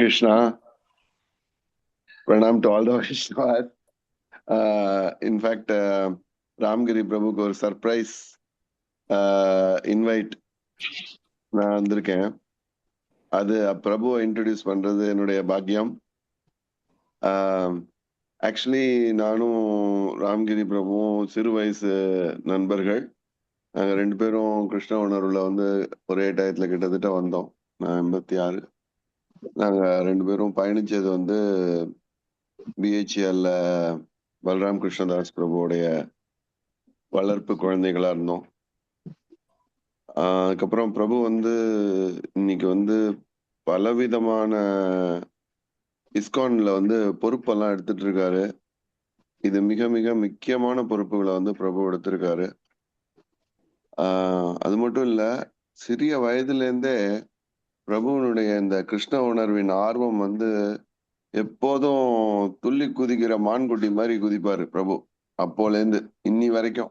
Krishna. Pranam to all the Vaishnavas. In fact, Ramgiri Prabhuக்கு ஒரு surprise invite நான் வந்திருக்கேன். அது பிரபுவை இன்ட்ரடியூஸ் பண்றது என்னுடைய பாக்கியம். ஆக்சுவலி நானும் ராம்கிரி பிரபுவும் சிறு வயசு நண்பர்கள். நாங்க 2 பேரும் கிருஷ்ண உணர்வுல ஒரே டயத்துல கிட்டத்தட்ட வந்தோம். நான் 86. நாங்க 2 பேரும் பயணிச்சது பிஹெச்எல்ல பல்ராம் கிருஷ்ணதாஸ் பிரபுவோடைய வளர்ப்பு குழந்தைகளா இருந்தோம். அதுக்கப்புறம் பிரபு இன்னைக்கு பலவிதமான இஸ்கான்ல பொறுப்பெல்லாம் எடுத்துட்டு இருக்காரு. இது மிக மிக முக்கியமான பொறுப்புகளை பிரபு எடுத்திருக்காரு. அது மட்டும் இல்ல, சிறிய வயதுல இருந்தே பிரபுவனுடைய இந்த கிருஷ்ண உணர்வின் ஆர்வம் எப்போதும் துள்ளி குதிக்கிற மான்குட்டி மாதிரி குதிப்பாரு பிரபு. அப்போல இருந்து இன்னி வரைக்கும்.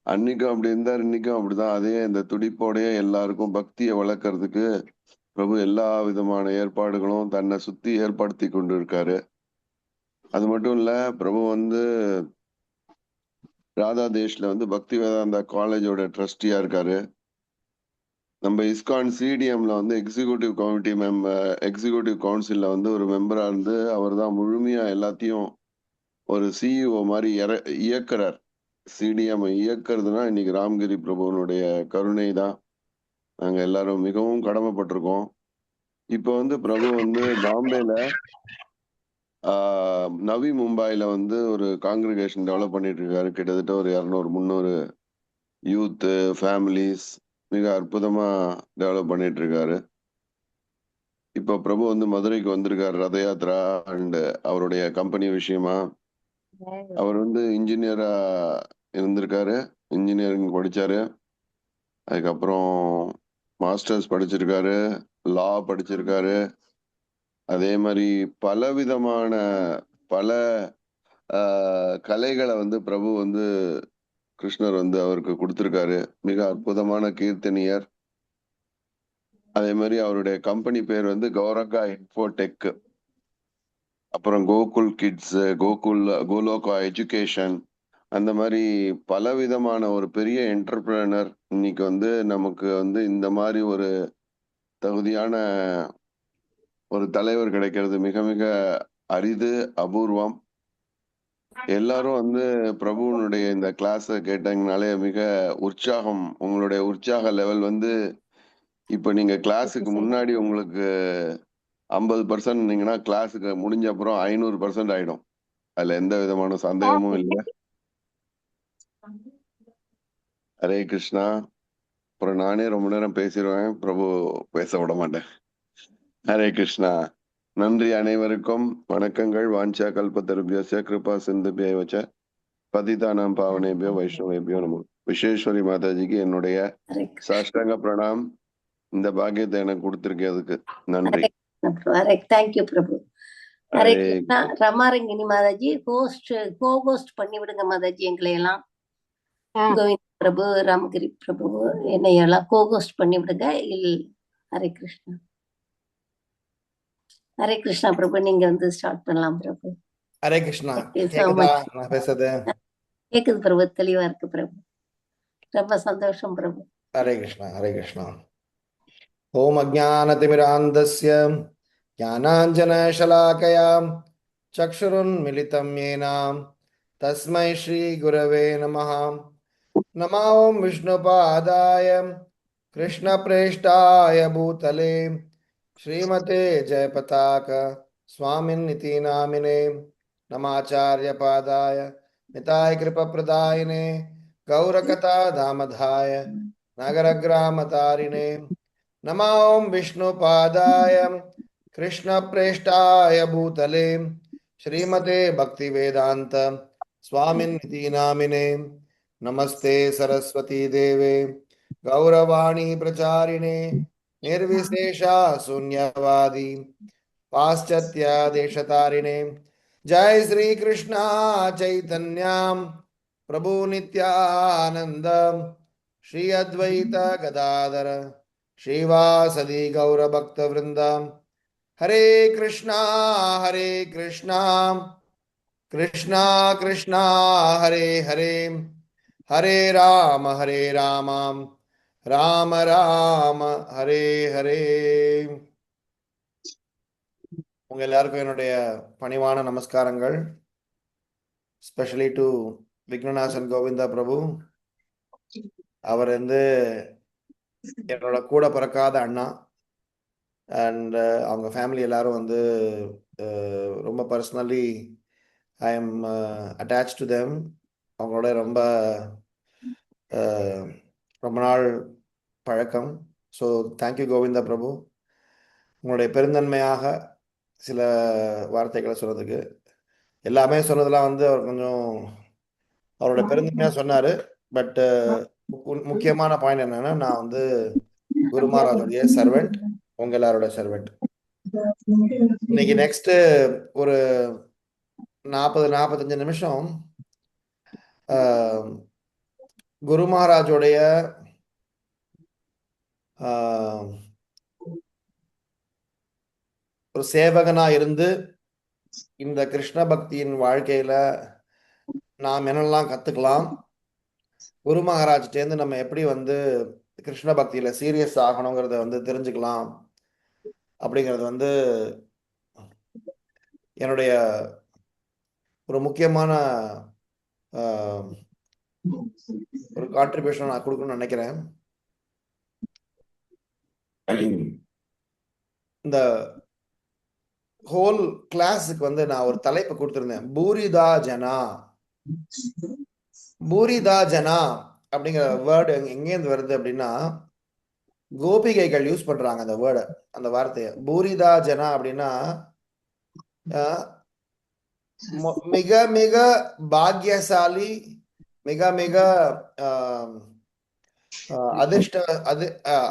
அன்னைக்கும் அப்படி இருந்தார், இன்னைக்கும் அப்படிதான். அதே இந்த துடிப்போடைய எல்லாருக்கும் பக்தியை வளர்க்கறதுக்கு பிரபு எல்லா விதமான ஏற்பாடுகளும் தன்னை சுத்தி ஏற்படுத்தி கொண்டு இருக்காரு. அது மட்டும் இல்ல, பிரபு ராதா தேஷ்ல பக்தி வேதாந்தா காலேஜோட ட்ரஸ்டியா இருக்காரு. நம்ம இஸ்கான் சிடிஎம்ல எக்ஸிகூட்டிவ் கமிட்டி எக்ஸிகூட்டிவ் கவுன்சில்ல ஒரு மெம்பரா இருந்து அவர் தான் முழுமையா எல்லாத்தையும் ஒரு சிஇஓ மாதிரி இயக்குறார். சிடிஎம் இயக்குறதுனா இன்னைக்கு ராம்கிரி பிரபுவனுடைய கருணை தான். நாங்க எல்லாரும் மிகவும் கடமைப்பட்டிருக்கோம். இப்போ பிரபு பாம்பேல நவி மும்பைல ஒரு காங்கிரிகேஷன் டெவலப் பண்ணிட்டு இருக்காரு. கிட்டத்தட்ட ஒரு 200-300 யூத் ஃபேமிலிஸ் மிக அற்புதமா டெவலப் பண்ணிட்டு இருக்காரு. இப்போ பிரபு மதுரைக்கு வந்திருக்காரு ரத யாத்ரா அண்ட் அவருடைய கம்பெனி விஷயமா. அவர் இன்ஜினியரா இருந்திருக்காரு, இன்ஜினியரிங் படிச்சாரு. அதுக்கப்புறம் மாஸ்டர்ஸ் படிச்சிருக்காரு, லா படிச்சிருக்காரு. அதே மாதிரி பலவிதமான பல கலைகளை பிரபு கிருஷ்ணர் அவருக்கு கொடுத்திருக்காரு. மிக அற்புதமான கீர்த்தனியர். அதே மாதிரி அவருடைய கம்பெனி பேர் கௌரங்கா இன்ஃபோடெக், அப்புறம் கோகுல் கிட்ஸ், கோலோகா எஜுகேஷன், அந்த மாதிரி பலவிதமான ஒரு பெரிய என்டர்பிரனர். இன்னைக்கு நமக்கு இந்த மாதிரி ஒரு தகுதியான ஒரு தலைவர் கிடைக்கிறது மிக மிக அரிது, அபூர்வம். எல்லாரும் பிரபுவனுடைய இந்த கிளாஸ கேட்டீங்கனாலே மிக உற்சாகம். உங்களுடைய உற்சாக லெவல் இப்ப நீங்க கிளாஸுக்கு முன்னாடி உங்களுக்கு 50% இருந்தீங்கன்னா கிளாஸுக்கு முடிஞ்ச அப்புறம் 500% ஆயிடும். அதுல எந்த விதமான சந்தேகமும் இல்லை. ஹரே கிருஷ்ணா. அப்புறம் நானே ரொம்ப நேரம் பேசிடுவேன், பிரபு பேச விட மாட்டேன். ஹரே கிருஷ்ணா. நன்றி அனைவருக்கும். வணக்கங்கள். வாஞ்சா கல்பத்தருபியஸ்ய கிருபா சிந்துபிய வச்ச பதிதானாம் பாவனேபியோ வைஷ்ணவேபியோ நமோ. விஸ்வேஸ்வரி மாதாஜிக்கு என்னுடைய சாஷ்டாங்க பிரணாம். இந்த பாக்கியத்தை எனக்கு கொடுத்திருக்கிறதுக்கு நன்றி. தேங்க்யூ பிரபு. ஹரே கிருஷ்ணா. ரமாரங்கினி மாதாஜி ஹோஸ்ட் பண்ணி விடுங்க மாதாஜி எங்களை எல்லாம். கோவிந்த் பிரபு, ராமகிரி பிரபு என்னை எல்லாம் கோஹோஸ்ட் பண்ணி விடுங்க. ஹரே கிருஷ்ணா. ஹரே கிருஷ்ணா பிரபு, நீங்க ஸ்டார்ட் பண்ணலாம் பிரபு. ஹரே கிருஷ்ணா. கேக்குது பிரபு, தெளிவா இருக்கு பிரபு. ரொம்ப சந்தோஷம் பிரபு. ஹரே கிருஷ்ணா. ஹரே கிருஷ்ணா. ஓம் அஜ்ஞானதிமிராந்தஸ்ய ஞானாஞ்சனசலாகயா சக்ஷுருன்மிலிதம் யேன தஸ்மை ஸ்ரீ குரவே நமः. நமோ விஷ்ணுபாதாய கிருஷ்ணப்ரேஷ்டாய பூதலே ஸ்ரீமதே ஜெயபதாக स्वामिन्निति नामिने नमाचार्य पादाय निताय कृपप्रदायिने गौरकथा धामधाय नगरग्रामतारिणे नमो विष्णुपादाय कृष्णप्रेष्ठाय भूतले श्रीमते भक्तिवेदांत स्वामिन्निति नामिने नमस्ते सरस्वती देवे गौरवाणी प्रचारिणे निर्विशेषा शून्यवादी पाश्चात्य देशतारिणे. जय श्री कृष्णा चैतन्य प्रभु नित्यानंद श्री अद्वैत गदाधर श्रीवासदि गौर भक्त वृंद. ஹரே கிருஷ்ணா ஹரே கிருஷ்ணா கிருஷ்ணா கிருஷ்ணா ஹரே ஹரே ஹரே ராம ராம ராம ஹரே ஹரே. உங்க எல்லாருக்கும் என்னுடைய பணிவான நமஸ்காரங்கள். ஸ்பெஷலி டு விக்னநாசன் கோவிந்தா பிரபு. அவர் வந்து என்னோட கூட பிறக்காத அண்ணா. அண்ட் அவங்க ஃபேமிலி எல்லாரும் வந்து ரொம்ப personally I am attach to them. அவங்களோட ரொம்ப ரொம்ப நாள் பழக்கம். ஸோ தேங்க்யூ கோவிந்தா பிரபு, உங்களுடைய பெருந்தன்மையாக சில வார்த்தைகளை சொன்னதுக்கு. எல்லாமே சொன்னதெல்லாம் வந்து அவர் கொஞ்சம் அவரோட பெருந்தன்மையாக சொன்னார். பட் முக்கியமான பாயிண்ட் என்னன்னா, நான் வந்து குரு மகாராஜோடைய சர்வெண்ட், உங்க எல்லாரோட சர்வெண்ட். இன்னைக்கு நெக்ஸ்ட் ஒரு 40-45 நிமிஷம் குரு மகாராஜோடைய ஒரு சேவகனா இருந்து இந்த கிருஷ்ண பக்தியின் வாழ்க்கையில நாம் என்னெல்லாம் கத்துக்கலாம், குரு மகாராஜ்டேருந்து நம்ம எப்படி வந்து கிருஷ்ண பக்தியில சீரியஸ் ஆகணுங்கிறத வந்து தெரிஞ்சுக்கலாம் அப்படிங்கிறது வந்து என்னுடைய ஒரு முக்கியமான ஒரு கான்ட்ரிபியூஷன் நான் கொடுக்கணும்னு நினைக்கிறேன். இந்த ஹோல் கிளாஸுக்கு வந்து நான் ஒரு தலைப்பு கொடுத்திருந்தேன், பூரிதா ஜனா. பூரிதா ஜனா அப்படிங்கிற வேர்டு எங்கேருந்து வருது அப்படின்னா, கோபிகைகள் யூஸ் பண்றாங்க அந்த வேர்டை, அந்த வார்த்தையை. பூரிதா ஜனா அப்படின்னா மிக மிக பாக்கியசாலி, மிக மிக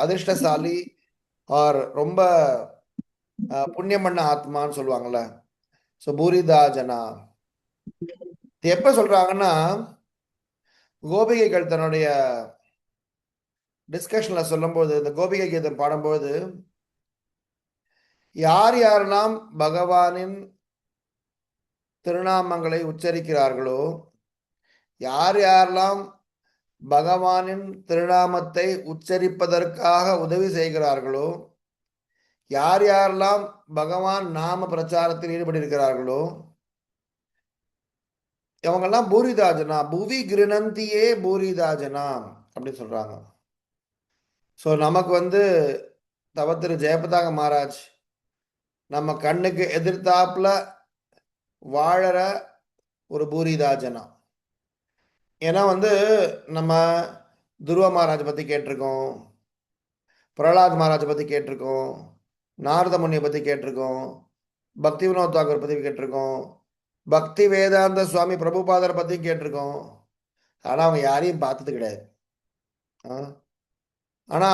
அதிர்ஷ்டசாலி ஆர் ரொம்ப புண்ணியம் பண்ண ஆத்மான்னு சொல்லுவாங்கல்ல. ஸோ பூரிதா ஜனா எப்ப சொல்றாங்கன்னா, கோபிகைகள் தன்னுடைய டிஸ்கஷன்ல சொல்லும்போது, இந்த கோபிகை கீதம் பாடும்போது, யார் யாரெல்லாம் பகவானின் திருநாமங்களை உச்சரிக்கிறார்களோ, யார் யாரெல்லாம் பகவானின் திருநாமத்தை உச்சரிப்பதற்காக உதவி செய்கிறார்களோ, யார் யாரெல்லாம் பகவான் நாம பிரச்சாரத்தில் ஈடுபட்டிருக்கிறார்களோ, இவங்கெல்லாம் பூரிதாஜனா, புவி கிருணந்தியே பூரிதாஜனா அப்படின்னு சொல்றாங்க. ஸோ நமக்கு வந்து தவத்திரு ஜெயபதாக மகாராஜ் நம்ம கண்ணுக்கு எதிர்த்தாப்புல வாழற ஒரு பூரிதாஜனா. ஏன்னா வந்து நம்ம துருவ மகாராஜ் பத்தி கேட்டிருக்கோம், பிரகலாத் மகாராஜ் பத்தி கேட்டிருக்கோம், நாரத முனியை பத்தி கேட்டிருக்கோம், பக்தி வினோத் தாக்கூர் பத்தி கேட்டிருக்கோம், பக்தி வேதாந்த சுவாமி பிரபுபாதரை பத்தி கேட்டிருக்கோம். ஆனா அவங்க யாரையும் பார்த்தது கிடையாது. ஆனா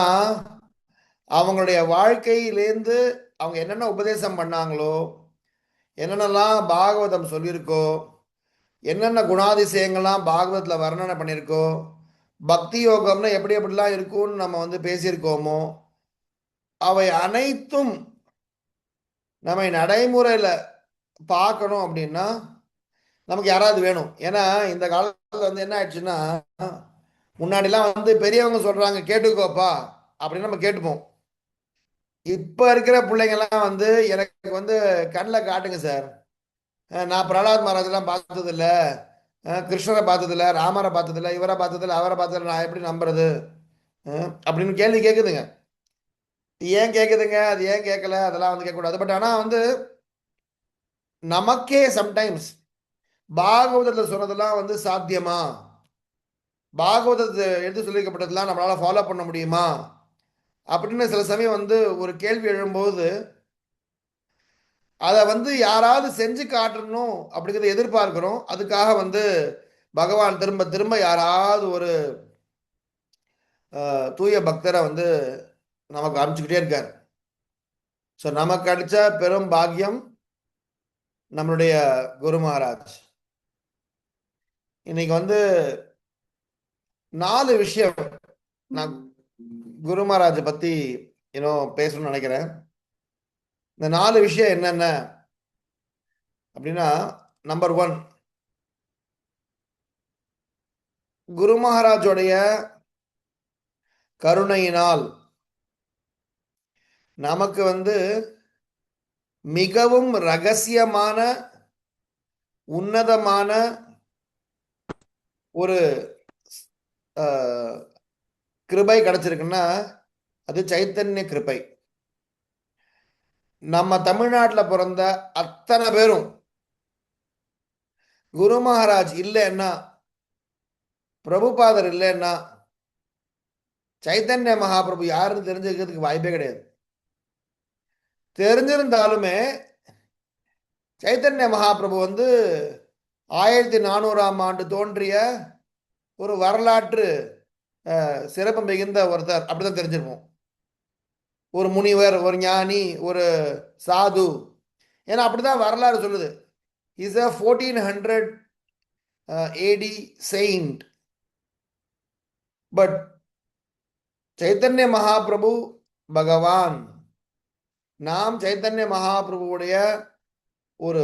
அவங்களுடைய வாழ்க்கையிலேருந்து அவங்க என்னென்ன உபதேசம் பண்ணாங்களோ, என்னென்னலாம் பாகவதம் சொல்லியிருக்கோ, என்னென்ன குணாதிசயங்கள்லாம் பாகவதத்தில் வர்ணனை பண்ணியிருக்கோ, பக்தி யோகம்னா எப்படி எப்படிலாம் இருக்கும்னு நம்ம வந்து பேசியிருக்கோமோ, அவை அனைத்தும் நம்ம நடைமுறையில் பார்க்கணும் அப்படின்னா நமக்கு யாராவது வேணும். ஏன்னா இந்த காலத்தில் வந்து என்ன ஆயிடுச்சுன்னா, முன்னாடிலாம் வந்து பெரியவங்க சொல்றாங்க கேட்டுக்கோப்பா அப்படின்னு நம்ம கேட்டுப்போம். இப்ப இருக்கிற பிள்ளைங்கெல்லாம் வந்து எனக்கு வந்து கண்ணில் காட்டுங்க சார், நான் பிரகலாத் மகாராஜெல்லாம் பார்த்தது இல்லை, கிருஷ்ணரை பார்த்தது இல்லை, ராமரை பார்த்தது இல்லை, இவரை பார்த்தது இல்லை, அவரை பார்த்ததில்லை, நான் எப்படி நம்புறது அப்படின்னு கேள்வி கேட்குதுங்க. ஏன் கேட்குதுங்க, அது ஏன் கேட்கல, அதெல்லாம் வந்து கேட்கக்கூடாது. பட் ஆனால் வந்து நமக்கே சம்டைம்ஸ் பாகவதத்தில் சொன்னதெல்லாம் வந்து சாத்தியமா, பாகவதத்தை எடுத்து சொல்லிக்கப்பட்டதெல்லாம் நம்மளால ஃபாலோ பண்ண முடியுமா அப்படின்னு சில சமயம் வந்து ஒரு கேள்வி எழும்போது, அதை வந்து யாராவது செஞ்சு காட்டணும் அப்படிங்கிறத எதிர்பார்க்கிறோம். அதுக்காக வந்து பகவான் திரும்ப திரும்ப யாராவது ஒரு தூய பக்தரை வந்து நமக்கு அனுப்பிச்சுக்கிட்டே இருக்கார். ஸோ நமக்கு அடிச்ச பெரும் பாக்கியம் நம்மளுடைய குரு மகாராஜ். இன்னைக்கு வந்து 4 விஷயம் நான் குரு மகாராஜை பத்தி பேசணும்னு நினைக்கிறேன். இந்த 4 விஷயம் என்னென்ன அப்படின்னா, நம்பர் 1, குரு மகாராஜோடைய கருணையினால் நமக்கு மிகவும் ரகசியமான உன்னதமான ஒரு கிருபை கிடைச்சிருக்குன்னா அது சைத்தன்ய கிருபை. நம்ம தமிழ்நாட்டில் பிறந்த அத்தனை பேரும் குரு மகாராஜ் இல்லைன்னா, பிரபுபாதர் இல்லைன்னா, சைத்தன்ய மகாபிரபு யாருன்னு தெரிஞ்சுக்கிறதுக்கு வாய்ப்பே கிடையாது. தெரிஞ்சிருந்தாலுமே சைத்தன்ய மகாபிரபு 1400ஆம் ஆண்டு தோன்றிய ஒரு வரலாற்று சிறப்பு மிகுந்த ஒருத்தர் அப்படிதான் தெரிஞ்சிருப்போம். ஒரு முனிவர், ஒரு ஞானி, ஒரு சாது. ஏன்னா அப்படிதான் வரலாறு சொல்லுது. Is a 1400 AD saint. But Chaitanya Mahaprabhu பகவான். நாம் சைத்தன்ய மகாபிரபுவுடைய ஒரு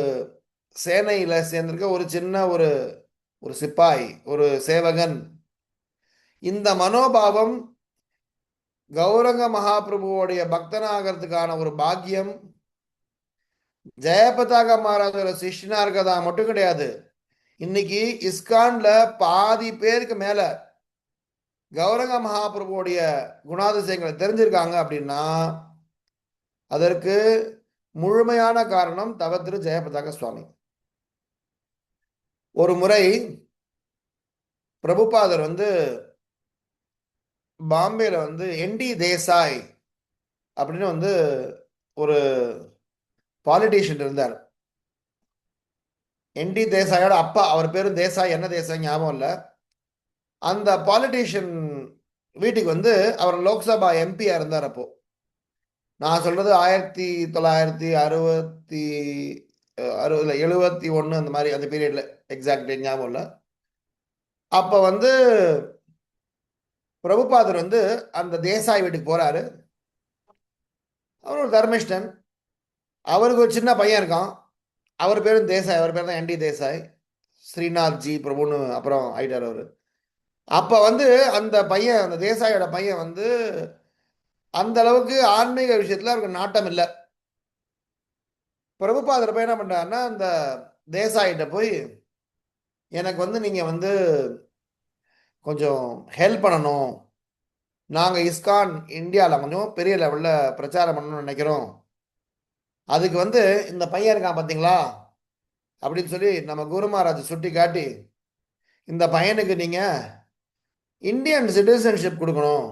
சேனையில சேர்ந்திருக்க ஒரு சின்ன ஒரு சிப்பாய், ஒரு சேவகன். இந்த மனோபாவம் கௌரங்க மகாபிரபுவோடைய பக்தனாகிறதுக்கான ஒரு பாக்கியம் ஜெயபதாக மகாராஜோட சிஷ்யனா இருக்கதா மட்டும் கிடையாது. இன்னைக்கு இஸ்கான்ல பாதி பேருக்கு மேல கௌரங்க மகாபிரபுவோடைய குணாதிசயங்களை தெரிஞ்சிருக்காங்க அப்படின்னா அதற்கு முழுமையான காரணம் தவ திரு ஜெயபதாக சுவாமி. ஒரு முறை பிரபுபாதர் பாம்பேல என்டி தேசாய் அப்படின்னு ஒரு பாலிட்டிஷியன் இருந்தார். என்டி தேசாயோட அப்பா, அவர் பேரும் தேசாய், என்ன தேசாய் ஞாபகம் இல்லை. அந்த பாலிட்டிஷியன் வீட்டுக்கு அவர் லோக்சபா எம்பியா இருந்தார். அப்போ நான் சொல்றது 1971 அந்த மாதிரி, அந்த பீரியட்ல எக்ஸாக்ட் டேட் ஞாபகம் இல்லை. அப்ப பிரபுபாதர் அந்த தேசாய் வீட்டுக்கு போறாரு. அவர் ஒரு தர்மிஷ்டன். அவருக்கு ஒரு சின்ன பையன் இருக்கான். அவர் பேரும் தேசாய். அவர் பேர் தான் என்டி தேசாய். ஸ்ரீநாத் ஜி பிரபுன்னு அப்புறம் ஆயிட்டார் அவரு. அப்ப அந்த பையன், அந்த தேசாயோட பையன் அந்த அளவுக்கு ஆன்மீக விஷயத்துல அவருக்கு நாட்டம் இல்லை. பிரபுபாதர் போய் என்ன பண்றாருன்னா, அந்த தேசாயிட்ட போய் எனக்கு நீங்க கொஞ்சம் ஹெல்ப் பண்ணணும். நாங்க இஸ்கான் இந்தியாவில் கொஞ்சம் பெரிய லெவல்ல பிரச்சாரம் பண்ணணும்னு நினைக்கிறோம். அதுக்கு இந்த பையன் இருக்கான் பார்த்தீங்களா அப்படின்னு சொல்லி நம்ம குரு மகாராஜ் சுட்டி காட்டி, இந்த பையனுக்கு நீங்க இந்தியன் சிட்டிசன்ஷிப் கொடுக்கணும்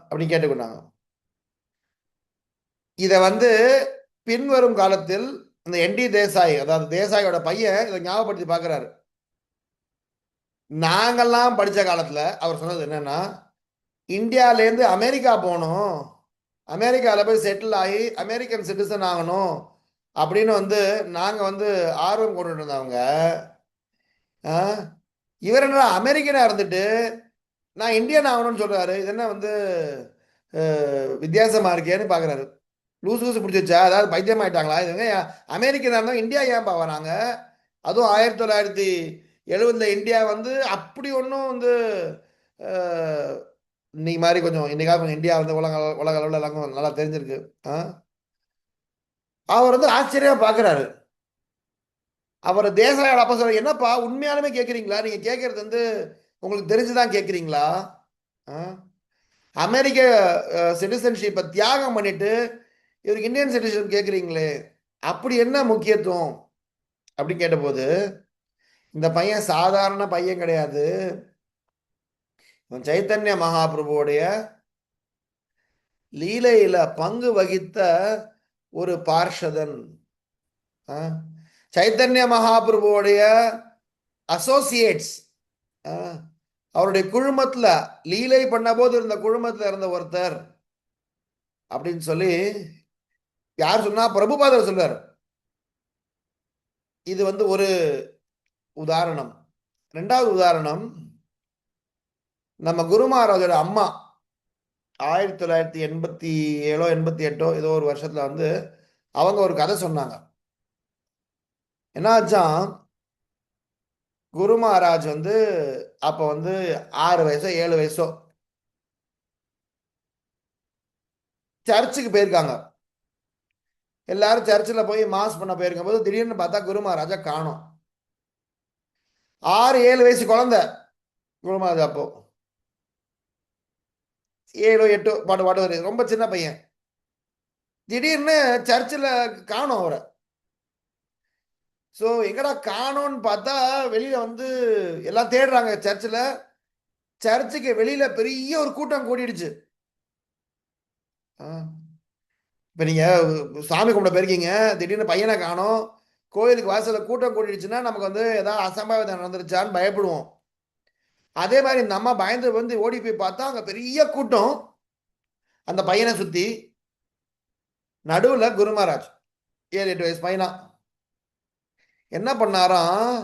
அப்படின்னு கேட்டுக்கொண்டாங்க. இதை பின்வரும் காலத்தில் இந்த என்டி தேசாய், அதாவது தேசாயோட பையன் இதை ஞாபகப்படுத்தி பார்க்கிறாரு. நாங்கெல்லாம் படித்த காலத்துல அவர் சொன்னது என்னன்னா, இந்தியாவிலேருந்து அமெரிக்கா போகணும், அமெரிக்காவில் போய் செட்டில் ஆகி அமெரிக்கன் சிட்டிசன் ஆகணும் அப்படின்னு நாங்கள் ஆர்வம் கொண்டுட்டு இருந்தவங்க. இவர் என்ன அமெரிக்கனாக இருந்துட்டு நான் இந்தியன் ஆகணும்னு சொல்றாரு. இது என்ன வித்தியாசமா இருக்கேன்னு பார்க்குறாரு. லூசு லூசு பிடிச்சி வச்சா, அதாவது பைத்தியம் ஆயிட்டாங்களா இதுங்க? அமெரிக்கனாக இருந்தால் இந்தியா ஏன் வராங்க? அதுவும் 1970 இந்தியா அப்படி ஒன்றும் இன்னைக்கு மாதிரி கொஞ்சம் இன்னைக்காக கொஞ்சம் இந்தியா உலக அளவில் எல்லாம் நல்லா தெரிஞ்சிருக்கு. அவர் ஆச்சரியமா பார்க்குறாரு. அவர் தேசாயோட அப்பா சொல்ற, என்னப்பா உண்மையாலுமே கேட்குறீங்களா? நீங்க கேட்கறது உங்களுக்கு தெரிஞ்சுதான் கேட்குறீங்களா? அமெரிக்க சிட்டிசன்ஷிப்பை தியாகம் பண்ணிட்டு இவருக்கு இந்தியன் சிட்டிசன் கேட்குறீங்களே, அப்படி என்ன முக்கியத்துவம் அப்படி கேட்டபோது, இந்த பையன் சாதாரண பையன் கிடையாது. சைத்தன்ய மகாபிரபுவோடைய லீலையில பங்கு வகித்த ஒரு பார்ஷதன். சைத்தன்ய மகாபிரபுவோடைய அசோசியேட்ஸ், அவருடைய குழுமத்துல லீலை பண்ண போது இருந்த குழுமத்துல இருந்த ஒருத்தர் அப்படின்னு சொல்லி யார் சொன்னா? பிரபுபாதர் சொல்றார். இது ஒரு உதாரணம். ரெண்டாவது உதாரணம், நம்ம குரு மகாராஜோட அம்மா 1987 88 ஏதோ ஒரு வருஷத்துல வந்து அவங்க ஒரு கதை சொன்னாங்க. என்னாச்சான், குரு மகாராஜ் வந்து அப்ப வந்து 6 வயசோ 7 வயசோ சர்ச்சுக்கு போயிருக்காங்க. எல்லாரும் சர்ச்சில் போய் மாஸ் பண்ண போயிருக்கும் போது திடீர்னு பார்த்தா குரு மகாராஜா காணோம். 6 7 வயசு குழந்தை குரு மகாராஜா, அப்போ 7 8 பாட்டு ரொம்ப சின்ன பையன். திடீர்னு சர்ச்சில் காணோம் அவரை. ஸோ எங்கடா காணோன்னு பார்த்தா வெளியில வந்து எல்லாம் தேடுறாங்க சர்ச்சில். சர்ச்சுக்கு வெளியில பெரிய ஒரு கூட்டம் கூடிடுச்சு. இப்போ நீங்க சாமி கும்பிட போயிருக்கீங்க, திடீர்னு பையனை காணோம், கோயிலுக்கு வாசல்ல கூட்டம் கூடிடுச்சுன்னா நமக்கு வந்து ஏதாவது அசம்பாவிதம் நடந்துருச்சான்னு பயப்படுவோம். அதே மாதிரி இந்த அம்மா பயந்து வந்து ஓடி போய் பார்த்தா அங்க பெரிய கூட்டம் அந்த பையனை சுத்தி. நடுவுல குரு மகாராஜ் 7 8 வயசு பையனா என்ன பண்ணாராம்,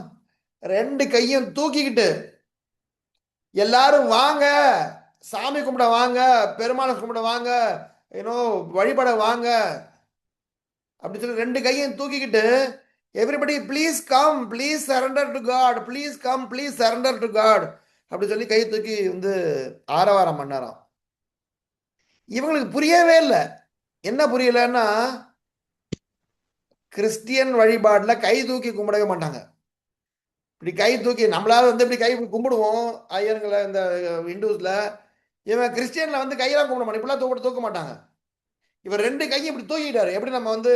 2 கையும் தூக்கிக்கிட்டு எல்லாரும் வாங்க, சாமி கும்பிட வாங்க, பெருமாளை கும்பிட வாங்க, ஏன்னோ வழிபட வாங்க அப்படி சொல்லி 2 கையும் தூக்கிக்கிட்டு, everybody please come, please surrender to God, please come, please surrender to God அப்படி சொல்லி கை தூக்கி வந்து ஆரவாரம் பண்ணாராம். இவங்களுக்கு புரியவே இல்லை. என்ன புரியலன்னா, கிறிஸ்டியன் வழிபாட்டில் கை தூக்கி கும்பிடவே மாட்டாங்க. இப்படி கை தூக்கி நம்மளால வந்து இப்படி கை கும்பிடுவோம் ஐயருங்களை இந்த இந்துஸ்ல. இவன் கிறிஸ்டியன்ல வந்து கையெல்லாம் கும்பிட மாட்டான், இப்படிலாம் தூக்க மாட்டாங்க. இவர் 2 கையும் இப்படி தூக்கிட்டாரு. எப்படி நம்ம வந்து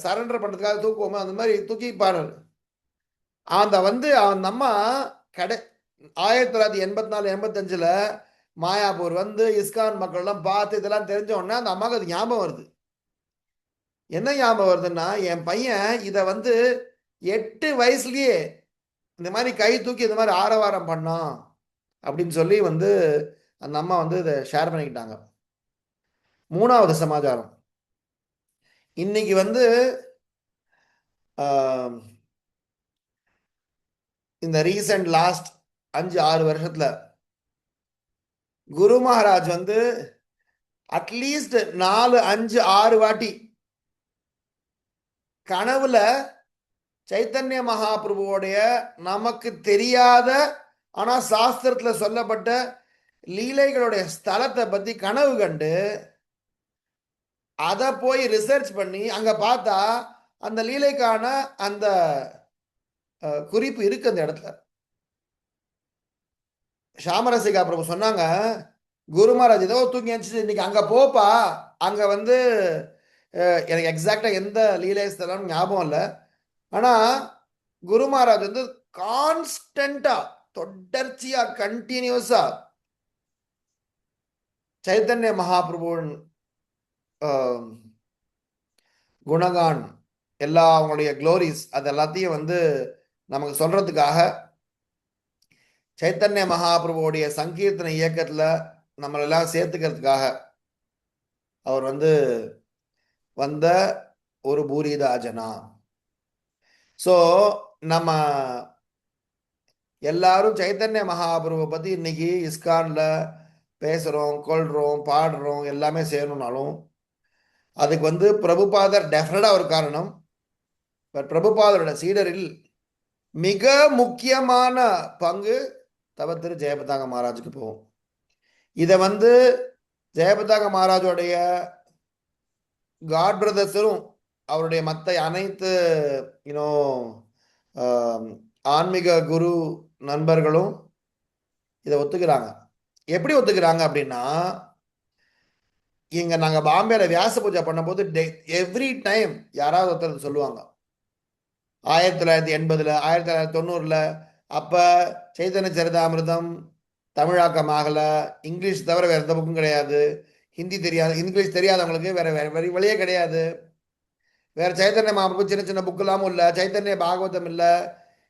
சரண்டர் பண்றதுக்காக தூக்குவோமோ அந்த மாதிரி தூக்கி பாரு. அந்த வந்து அந்த அம்மா 1984 85ல மாயாப்பூர் வந்து இஸ்கான் மக்கள் எல்லாம் பார்த்து இதெல்லாம் தெரிஞ்ச உடனே அந்த அம்மாவுக்கு அது ஞாபகம் வருது. என்ன ஞாபகம் வருதுன்னா, என் பையன் இதை வந்து 8 வயசுலயே இந்த மாதிரி கை தூக்கி இந்த மாதிரி ஆரவாரம் பண்ணான் அப்படின்னு சொல்லி வந்து அந்த அம்மா வந்து இதை ஷேர் பண்ணிக்கிட்டாங்க. 3வது சமாச்சாரம், இன்னைக்கு வந்து இந்த ரீசன்ட் லாஸ்ட் 5-6 வருஷத்துல குரு மகாராஜ் வந்து அட்லீஸ்ட் 4 5 6 வாட்டி கனவுல சைத்தன்ய மகாபிரபுவோடைய நமக்கு தெரியாத ஆனா சாஸ்திரத்துல சொல்லப்பட்ட லீலைகளுடைய ஸ்தலத்தை பத்தி கனவு கண்டு அதை போய் ரிசர்ச் பண்ணி அங்க பார்த்தா அந்த லீலைக்கான அந்த குறிப்பு இருக்கு அந்த இடத்துல. ஷாமரசிகா பிரபு சொன்னாங்க, குரு மகாராஜ் ஏதோ தூங்கி அனுப்பிச்சு இன்னைக்கு அங்க போப்பா, அங்க வந்து எனக்கு எக்ஸாக்டா எந்த லீலை ஸ்தலம் ஞாபகம் இல்லை, ஆனா குரு மகாராஜ் வந்து கான்ஸ்டன்டா தொடர்ச்சியா கண்டினியூஸா சைத்தன்ய மகாபிரபுவின் குணகான் எல்லா அவங்களுடைய க்ளோரிஸ் அது எல்லாத்தையும் வந்து நமக்கு சொல்றதுக்காக சைத்தன்ய மகாபிரபுவோடைய சங்கீர்த்தன இயக்கத்துல நம்மளெல்லாம் சேர்த்துக்கிறதுக்காக அவர் வந்து வந்த ஒரு பூரிதாஜனா. ஸோ நம்ம எல்லாரும் சைத்தன்ய மகாபிரபுவை பத்தி இன்னைக்கு இஸ்கான்ல பேசுறோம், கொள்றோம், பாடுறோம், எல்லாமே செய்யணும்னாலும் அதுக்கு வந்து பிரபுபாதர் டெஃபினட்டா ஒரு காரணம். பட் பிரபுபாதரோட சீடரில் மிக முக்கியமான பங்கு திரு ஜெயபதாங்க மகாராஜுக்கு போகும். இதை வந்து ஜெயபதாங்க மகாராஜோடைய காட் பிரதர்ஸரும் அவருடைய மற்ற அனைத்து ஆன்மீக குரு நண்பர்களும் இதை ஒத்துக்கிறாங்க. எப்படி ஒத்துக்கிறாங்க அப்படின்னா, இங்க நாங்க பாம்பேல வியாச பூஜை பண்ணும்போது எவ்ரி டைம் யாராவது ஒருத்தர் சொல்லுவாங்க, 1980 1990 அப்ப சைத்தன்ய சரிதாமிர்தம் தமிழாக்கம் ஆகல, இங்கிலீஷ் தவிர வேற எந்த புக்கும் கிடையாது, ஹிந்தி தெரியாது, இங்கிலீஷ் தெரியாதவங்களுக்கு வேற வேற வழியே கிடையாது, வேற சைத்தன்ய மகாபிரபு சின்ன சின்ன புக்கு இல்லாமல் இல்லை, சைத்தன்ய பாகவதம் இல்லை,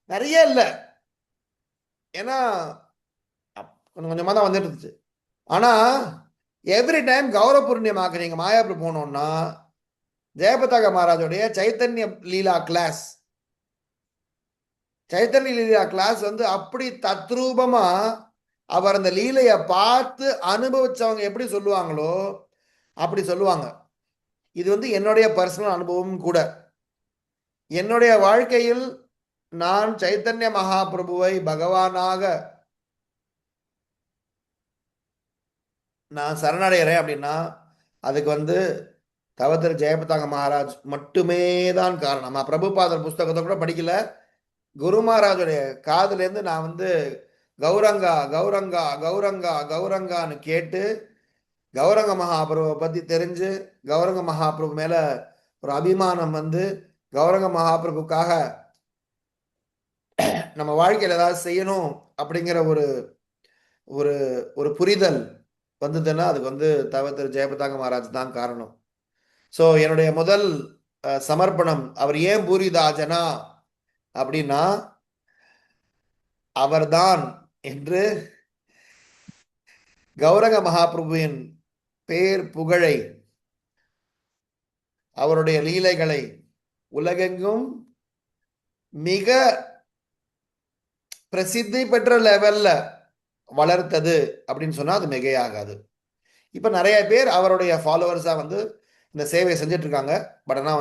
நிறைய இல்லை, ஏன்னா கொஞ்சம் கொஞ்சமாக தான் வந்துட்டு இருந்துச்சு. ஆனா எவ்ரி டைம் கௌரவ பூர்ணியமாக்கு நீங்க மாயாபுரம் போனோம்னா ஜெயபதாக மகாராஜோடைய சைத்தன்ய லீலா கிளாஸ், சைத்தன்ய லீலா கிளாஸ் வந்து அப்படி தத்ரூபமா அவர் அந்த லீலையை பார்த்து அனுபவிச்சவங்க எப்படி சொல்லுவாங்களோ அப்படி சொல்லுவாங்க. இது என்னுடைய பர்சனல் அனுபவம் கூட. என்னுடைய வாழ்க்கையில் நான் சைத்தன்ய மகாபிரபுவை பகவானாக நான் சரணடைகிறேன் அப்படின்னா அதுக்கு தவத்திரு ஜெயபதாங்க மகாராஜ் மட்டுமே தான் காரணம். நான் பிரபுபாதர் புஸ்தகத்தை கூட படிக்கல. குரு மகாராஜுடைய காதுலேருந்து நான் கௌரங்கா கௌரங்கா கௌரங்கா கௌரங்கான்னு கேட்டு கௌரங்க மகாபிரபுவை பற்றி தெரிஞ்சு கௌரங்க மகாபிரபு மேலே ஒரு அபிமானம் கௌரங்க மகாபிரபுக்காக நம்ம வாழ்க்கையில் ஏதாவது செய்யணும் அப்படிங்கிற ஒரு ஒரு ஒரு புரிதல் வந்ததுன்னா அதுக்கு தவத்திரு ஜெயபதாங்க மகாராஜ் தான் காரணம். ஸோ என்னுடைய முதல் சமர்ப்பணம் அவர் ஏன் பூரிதாஜனா அப்படின்னா அவர்தான் என்று கௌரங்க மகாபிரபுவின் பேர் புகழை அவருடைய லீலைகளை உலகெங்கும் மிக பிரசித்தி பெற்ற லெவல்ல வளர்த்தது அப்படின்னு சொன்னா அது மிகையாகாது. இப்ப நிறைய பேர் அவருடைய ஃபாலோவர்ஸா இந்த சேவையை செஞ்சுட்டு இருக்காங்க. பட் ஆனா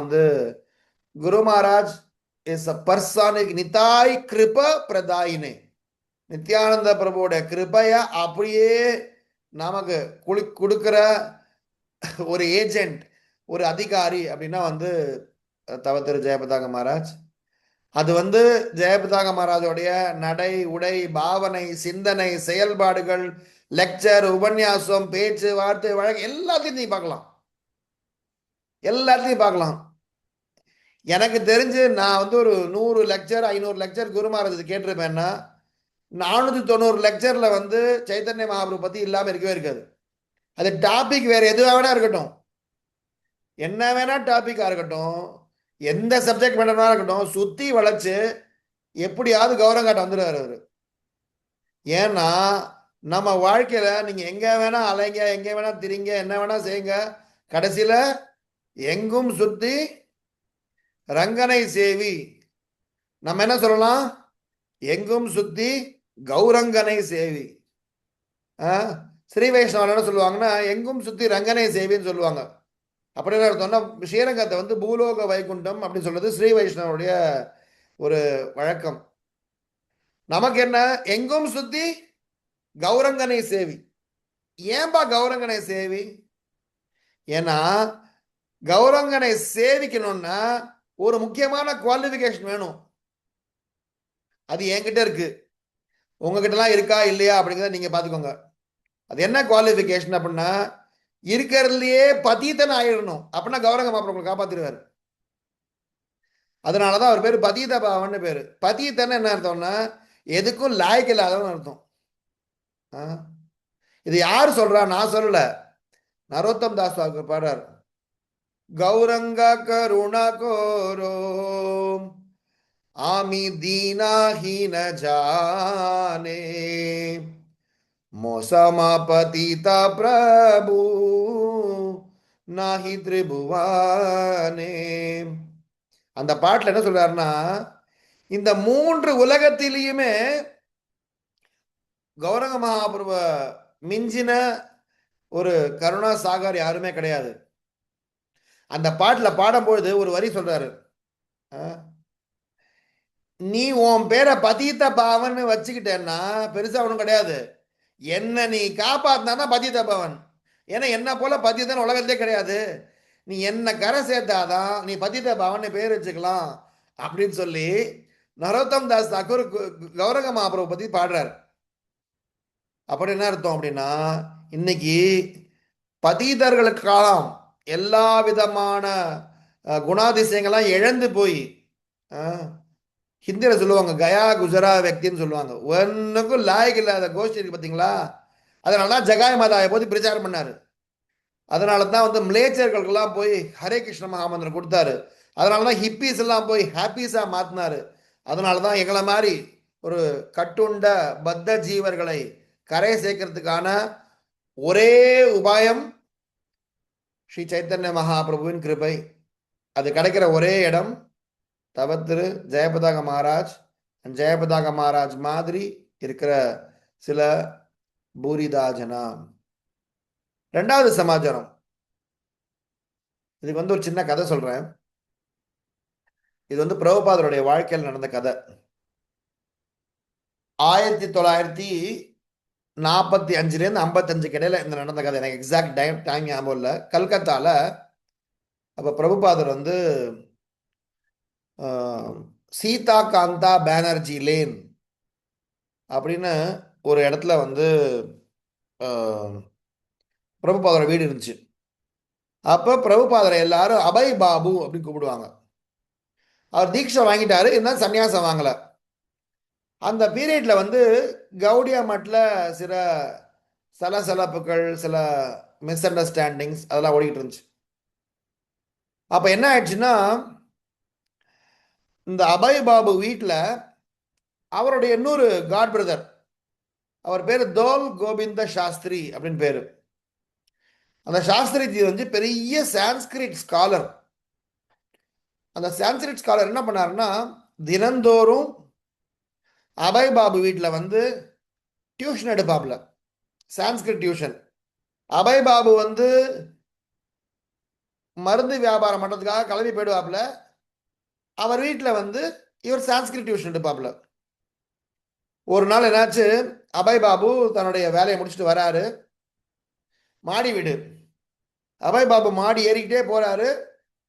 குரு மகாராஜ் இஸ் அ பர்சானிக் நிதாய் கிருப பிரதாயினே. நித்யானந்த பிரபுவோட கிருபைய அப்படியே நமக்கு கொடுக்கிற ஒரு ஏஜென்ட், ஒரு அதிகாரி அப்படின்னா தவத்திரு ஜெயபதாங்க மகாராஜ். அது ஜெயபதாங்க மகாராஜோடைய நடை, உடை, பாவனை, சிந்தனை, செயல்பாடுகள், லெக்சர், உபன்யாசம், பேச்சு, வார்த்தை, வழக்கு எல்லாத்தையும் நீ பார்க்கலாம். எல்லாத்தையும் பார்க்கலாம். எனக்கு தெரிஞ்சு நான் ஒரு 100 லெக்சர் 500 லெக்சர் குரு மகாராஜ் கேட்டிருப்பேன்னா 490 லெக்சர்ல சைத்தன்ய மகாபிரபு பத்தி இல்லாம இருக்கவே இருக்காது. அது டாபிக் வேற எதுவாக வேணா இருக்கட்டும், என்ன வேணா டாபிக்கா இருக்கட்டும், எந்த சப்ஜெக்ட் வேணா இருக்கட்டும், சுத்தி வளைச்சு எப்படியாவது கௌரங்காட்ட வந்துடுவார் அவரு. ஏன்னா நம்ம வாழ்க்கையில நீங்க எங்க வேணா அலைங்க, எங்க வேணா திரிங்க, என்ன வேணா செய்யுங்க, கடைசியில எங்கும் சுத்தி ரங்கனை சேவி. நம்ம என்ன சொல்லலாம்? எங்கும் சுத்தி கௌரங்கனை சேவி. ஸ்ரீ வைஷ்ணவன் என்ன சொல்லுவாங்கன்னா எங்கும் சுத்தி ரங்கனை சேவின்னு சொல்லுவாங்க. அப்படின்னு அர்த்தம்னா ஸ்ரீரங்கத்தை பூலோக வைகுண்டம் அப்படின்னு சொல்றது ஸ்ரீ வைஷ்ணவனுடைய ஒரு வழக்கம். நமக்கு என்ன? எங்கும் சுத்தி கௌரங்கனை சேவி. ஏன்பா கௌரங்கனை சேவி? ஏன்னா கௌரங்கனை சேவிக்கணும்னா ஒரு முக்கியமான குவாலிஃபிகேஷன் வேணும். அது என்கிட்ட இருக்கு, உங்ககிட்ட எல்லாம் இருக்கா இல்லையா அப்படிங்கிறத நீங்க பாத்துக்கோங்க. அது என்ன குவாலிஃபிகேஷன் அப்படின்னா இருக்கிறதுலயே பதீதன் ஆயிடணும். அப்படின்னா கௌரங்க மாப்பிள்ள காப்பாத்திடுவாரு. அதனாலதான் அவர் பேரு பதீத பாவன்னு பேரு. பதீதன் என்ன அர்த்தம்னா எதுக்கும் லாய்க்கு இல்லாதவன் அர்த்தம். இது யாரு சொல்றா? நான் சொல்லல, நரோத்தம் தாஸ் தாக்கூர் பாடுறார். கௌரங்க கருணா கோரோ ஆமி தீனாஹீன ஜானே மோசமா பதீதா பிரபு நாஹி திரிபுவானே. அந்த பாட்டுல என்ன சொல்றாருன்னா இந்த 3 உலகத்திலேயுமே கௌரங்க மகாபிரபு மிஞ்சின ஒரு கருணா சாகர் யாருமே கிடையாது. அந்த பாட்டுல பாடும்பொழுது ஒரு வரி சொல்றாரு, நீ உன் பேரை பதீத பாவன் வச்சுக்கிட்டேன்னா பெருசா ஒன்றும் கிடையாது. என்ன நீ காப்பாத்தினா பதீத பவன். ஏன்னா என்ன போல பதீதன் உலகத்திலே கிடையாது. நீ என்ன கரை சேர்த்தாதான் நீ பதீத பவன் பேர் வச்சுக்கலாம் அப்படின்னு சொல்லி நரோத்தம் தாஸ் தாக்கூர் கௌரங்க மகாபிரபு பத்தி பாடுறாரு. அப்படி என்ன அர்த்தம் அப்படின்னா இன்னைக்கு பதீதர்களுக்கு காலம் எல்லா விதமான குணாதிசயங்கள்லாம் இழந்து போய் ஹிந்தியில சொல்லுவாங்க கயா குஜரா వ్యక్తిன்னு சொல்லுவாங்க. ஒன்னுக்கும் லாயக் இல்லாத கோஷ்டி இருக்கு பார்த்தீங்களா? அதனால ஜகாய் மாதாவை போய் பிரச்சாரம் பண்ணாரு. அதனால தான் மிளேச்சர்களுக்கெல்லாம் போய் ஹரே கிருஷ்ண மகாமந்திரம் கொடுத்தாரு. அதனால தான் ஹிப்பீஸ் எல்லாம் போய் ஹாப்பீஸா மாத்தினாரு. அதனால தான் எங்களை மாதிரி ஒரு கட்டுண்ட பத்த ஜீவர்களை கரை சேர்க்கறதுக்கான ஒரே உபாயம் ஸ்ரீ சைத்தன்ய மகாபிரபுவின் கிருபை. அது கிடைக்கிற ஒரே இடம் தவத்திரு ஜெயபதாக மகாராஜ். ஜெயபதாக மகாராஜ் மாதிரி இருக்கிற சில பூரிதா ஜனா. ரெண்டாவது சமாச்சாரம், இதுக்கு ஒரு சின்ன கதை சொல்றேன். இது பிரபுபாதருடைய வாழ்க்கையில் நடந்த கதை. 1945லேருந்து 55 இடையில இந்த நடந்த கதை. எனக்கு எக்ஸாக்ட் டைம் ஞாபகம் இல்லை. கல்கத்தால அப்ப பிரபுபாதர் சீதா காந்தா பானர்ஜி லேன் அப்படின்னு ஒரு இடத்துல பிரபுபாதரோட வீடு இருந்துச்சு. அப்ப பிரபுபாதரை எல்லாரும் அபய் பாபு அப்படின்னு கூப்பிடுவாங்க. அவர் தீட்சை வாங்கிட்டாரு, இருந்தாலும் சன்னியாசம் வாங்கல. அந்த பீரியட்ல கவுடியா மட்டில் சில சலசலப்புகள், சில மிஸ் அண்டர்ஸ்டாண்டிங்ஸ் அதெல்லாம் ஓடிக்கிட்டு இருந்துச்சு. அப்ப என்ன ஆயிடுச்சுன்னா, இந்த அபய் பாபு வீட்டில் அவருடைய இன்னொரு காட் பிரதர், அவர் பேரு தோல் கோவிந்த சாஸ்திரி அப்படின்னு பேரு. அந்த சாஸ்திரிஜி பெரிய சான்ஸ்கிரிட் ஸ்காலர். அந்த சான்ஸ்கிரிட் ஸ்காலர் என்ன பண்ணாருன்னா, தினந்தோறும் அபய் பாபு வீட்டில் டியூஷன் எடுப்பாப்ல, சான்ஸ்கிரிட் டியூஷன். அபய் பாபு மருந்து வியாபாரம் பண்ணுறதுக்காக கிளம்பி போயிடுவாப்ல. அவர் வீட்டில் இவர் சான்ஸ்கிரிட் டியூஷன் எடுப்பாப்ல. ஒரு நாள் என்னாச்சு, அபய் பாபு தன்னுடைய வேலையை முடிச்சுட்டு வராரு. மாடி வீடு. அபய் பாபு மாடி ஏறிக்கிட்டே போறாரு.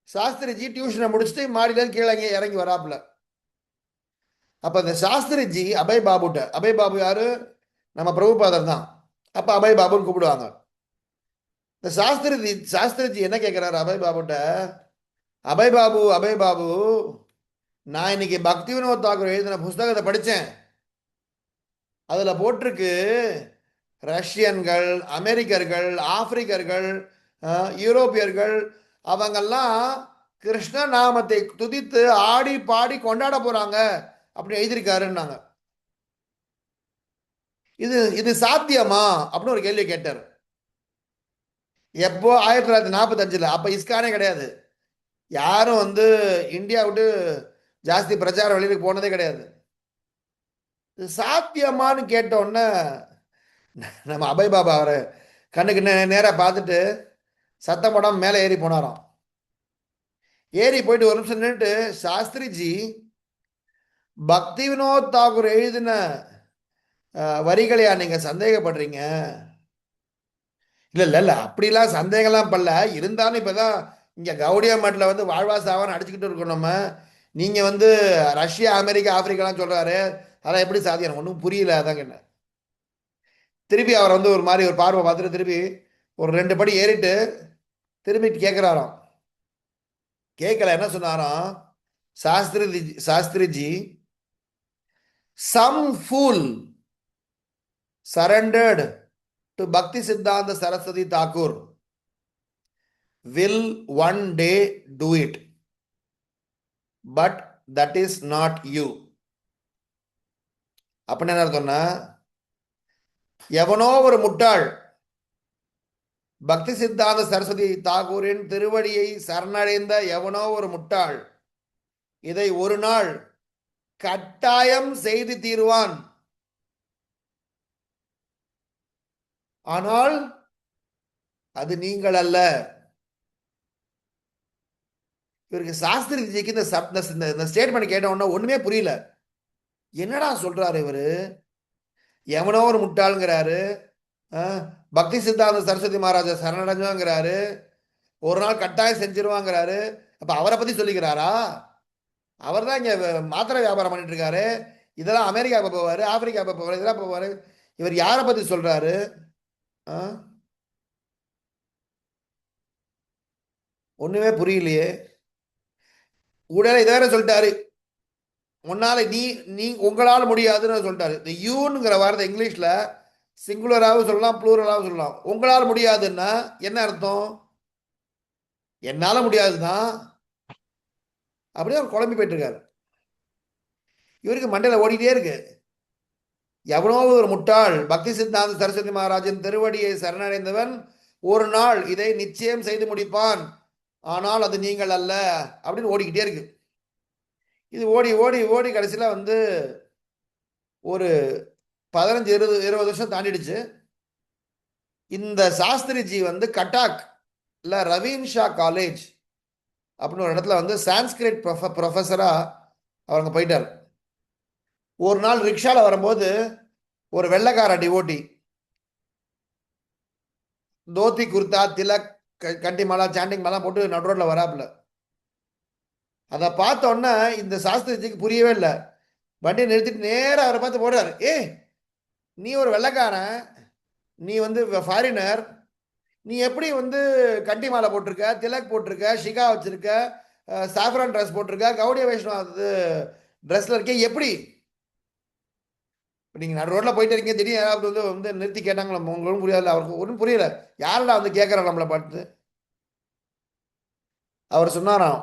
சாஸ்திரிஜி டியூஷனை முடிச்சுட்டு மாடியில கீழே இறங்கி வராப்புல. அப்ப இந்த சாஸ்திரிஜி அபய் பாபுட்ட, அபய் பாபு யாரு, நம்ம பிரபுபாதர் தான். அப்ப அபய் பாபுன்னு கூப்பிடுவாங்க. இந்த சாஸ்திரிஜி என்ன கேட்கிறாரு அபய் பாபுட்ட, அபய் பாபு, அபய் பாபு, நான் இன்னைக்கு பக்தி வினோத் தாக்கூர் எழுதின புஸ்தகத்தை படித்தேன். அதுல போட்டிருக்கு, ரஷ்யன்கள், அமெரிக்கர்கள், ஆப்பிரிக்கர்கள், யூரோப்பியர்கள் அவங்கெல்லாம் கிருஷ்ண நாமத்தை துதித்து ஆடி பாடி கொண்டாட போறாங்க அப்படின்னு எழுதியிருக்காருன்னாங்க. இது சாத்தியமா அப்படின்னு ஒரு கேள்வி கேட்டார். எப்போ 1945. அப்ப இஸ்கானே கிடையாது. யாரும் இந்தியா விட்டு ஜாஸ்தி பிரச்சார வழியிலுக்கு போனதே கிடையாது. இது சாத்தியமானு கேட்டோன்னே நம்ம அபய் பாபா அவரை கண்ணுக்கு நேராக பார்த்துட்டு சத்தம் போடாம மேலே ஏறி போனாராம். ஏறி போயிட்டு ஒரு நிமிஷம் நின்றுட்டு, சாஸ்திரிஜி, பக்தி வினோத் தாக்கூர் எழுதின வரிகளையா நீங்க சந்தேகப்படுறீங்க? இல்ல இல்ல இல்ல, அப்படிலாம் சந்தேகம்லாம் பண்ணல. இருந்தாலும் இப்பதான் இங்க கவுடியா மட்டில் வாழ்வா சாவான்னு அடிச்சுக்கிட்டு இருக்கோம் நம்ம. நீங்க ரஷ்யா, அமெரிக்கா, ஆப்பிரிக்காலாம் சொல்றாரு, அதெல்லாம் எப்படி சாத்தியம்? ஒன்றும் புரியல. அதாங்க என்ன. திருப்பி அவர் ஒரு மாதிரி ஒரு பார்வை பார்த்துட்டு திருப்பி ஒரு 2 படி ஏறிட்டு திரும்பி கேட்கிறாராம். கேட்கல. என்ன சொன்னாராம் Shastriji, some fool surrendered to Bhakti Siddhanta Saraswati Thakur will one day do it, but that is not you. அப்படின்னு என்ன அர்த்தம்னா, எவனோ ஒரு முட்டாள் பக்தி சித்தாந்த சரஸ்வதி தாகூரின் திருவடியை சரணடைந்த எவனோ ஒரு முட்டாள் இதை ஒரு நாள் கட்டாயம் செய்து தீருவான். ஆனால் அது நீங்கள் அல்ல. இவருக்கு சாஸ்திரிஜிக்கு இந்த ஸ்டேட்மெண்ட் கேட்ட உடனே ஒண்ணுமே புரியல. என்னடா சொல்றாரு இவரு? எவனோ ஒரு முட்டாளுங்கிறாரு, பக்தி சித்தாந்த சரஸ்வதி மகாராஜா சரணடைஞ்சாங்கிறாரு, ஒரு நாள் கட்டாயம் செஞ்சிருவாங்கிறாரு. அப்ப அவரை பத்தி சொல்லிக்கிறாரா? அவர் தான் இங்க மாத்திரை வியாபாரம் பண்ணிட்டு இருக்காரு. இதெல்லாம் அமெரிக்கா போவாரு, ஆப்பிரிக்கா போவாரு, இதெல்லாம் போவாரு. இவர் யாரை பத்தி சொல்றாரு? ஒண்ணுமே புரியலையே. உடனே இதை சொல்லிட்டாரு, முன்னால நீ உங்களால் முடியாதுன்னு சொல்லிட்டாரு. இந்த யூங்கிற வார்த்தை இங்கிலீஷ்ல சிங்குலராகவும் சொல்லலாம், ப்ளூரலாகவும் சொல்லலாம். உங்களால் முடியாதுன்னா என்ன அர்த்தம்? என்னால முடியாதுதான். அப்படியே அவர் குழம்பி போயிட்டு இருக்காரு. இவருக்கு மண்டையில ஓடிட்டே இருக்கு, எவனோ ஒரு முட்டாள் பக்தி சித்தாந்த சரஸ்வதி மகாராஜின் திருவடியை சரணடைந்தவன் ஒரு நாள் இதை நிச்சயம் செய்து முடிப்பான், ஆனால் அது நீங்கள் அல்ல அப்படின்னு ஓடிக்கிட்டே இருக்கு. இது ஓடி ஓடி ஓடி கடைசியில ஒரு 15-20 வருஷம் தாண்டிடுச்சு. இந்த சாஸ்திரிஜி வந்து கட்டாக் இல்ல ரவீன்ஷா காலேஜ் அப்படின்னு ஒரு இடத்துல வந்து சான்ஸ்கிரிட் ப்ரொஃபஸரா அவங்க போயிட்டார். ஒரு நாள் ரிக்ஷால வரும்போது ஒரு வெள்ளைக்கார டிவோட்டி தோத்தி குர்தா திலக் கண்டி மாலா சாண்டிங் மாலா போட்டு நடு ரோட்ல வராப்புல. அதை பார்த்த உடனே இந்த சாஸ்திரிஜிக்கு புரியவே இல்லை. வண்டியை நிறுத்திட்டு நேராக அவரை பார்த்து போடுறாரு. நீ ஒரு வெள்ளைக்காரன், நீ வந்து ஃபாரினர், நீ எப்படி வந்து கண்டி மாலை போட்டிருக்க, திலக் போட்டிருக்க, ஷிகா வச்சிருக்க, சாஃப்ரான் ட்ரெஸ் போட்டிருக்க, கௌடிய வைஷ்ணவ ட்ரெஸ்ல இருக்க, எப்படி நீங்க நடு ரோட்ல போயிட்டு இருக்கீங்க, திடீர்னு யாராவது வந்து நிறுத்தி கேட்டாங்களா? உங்களுக்கு புரியாது, அவருக்கு ஒன்றும் புரியல. யாரெல்லாம் வந்து கேட்கறாங்க நம்மளை பார்த்து? அவர் சொன்னாராம்,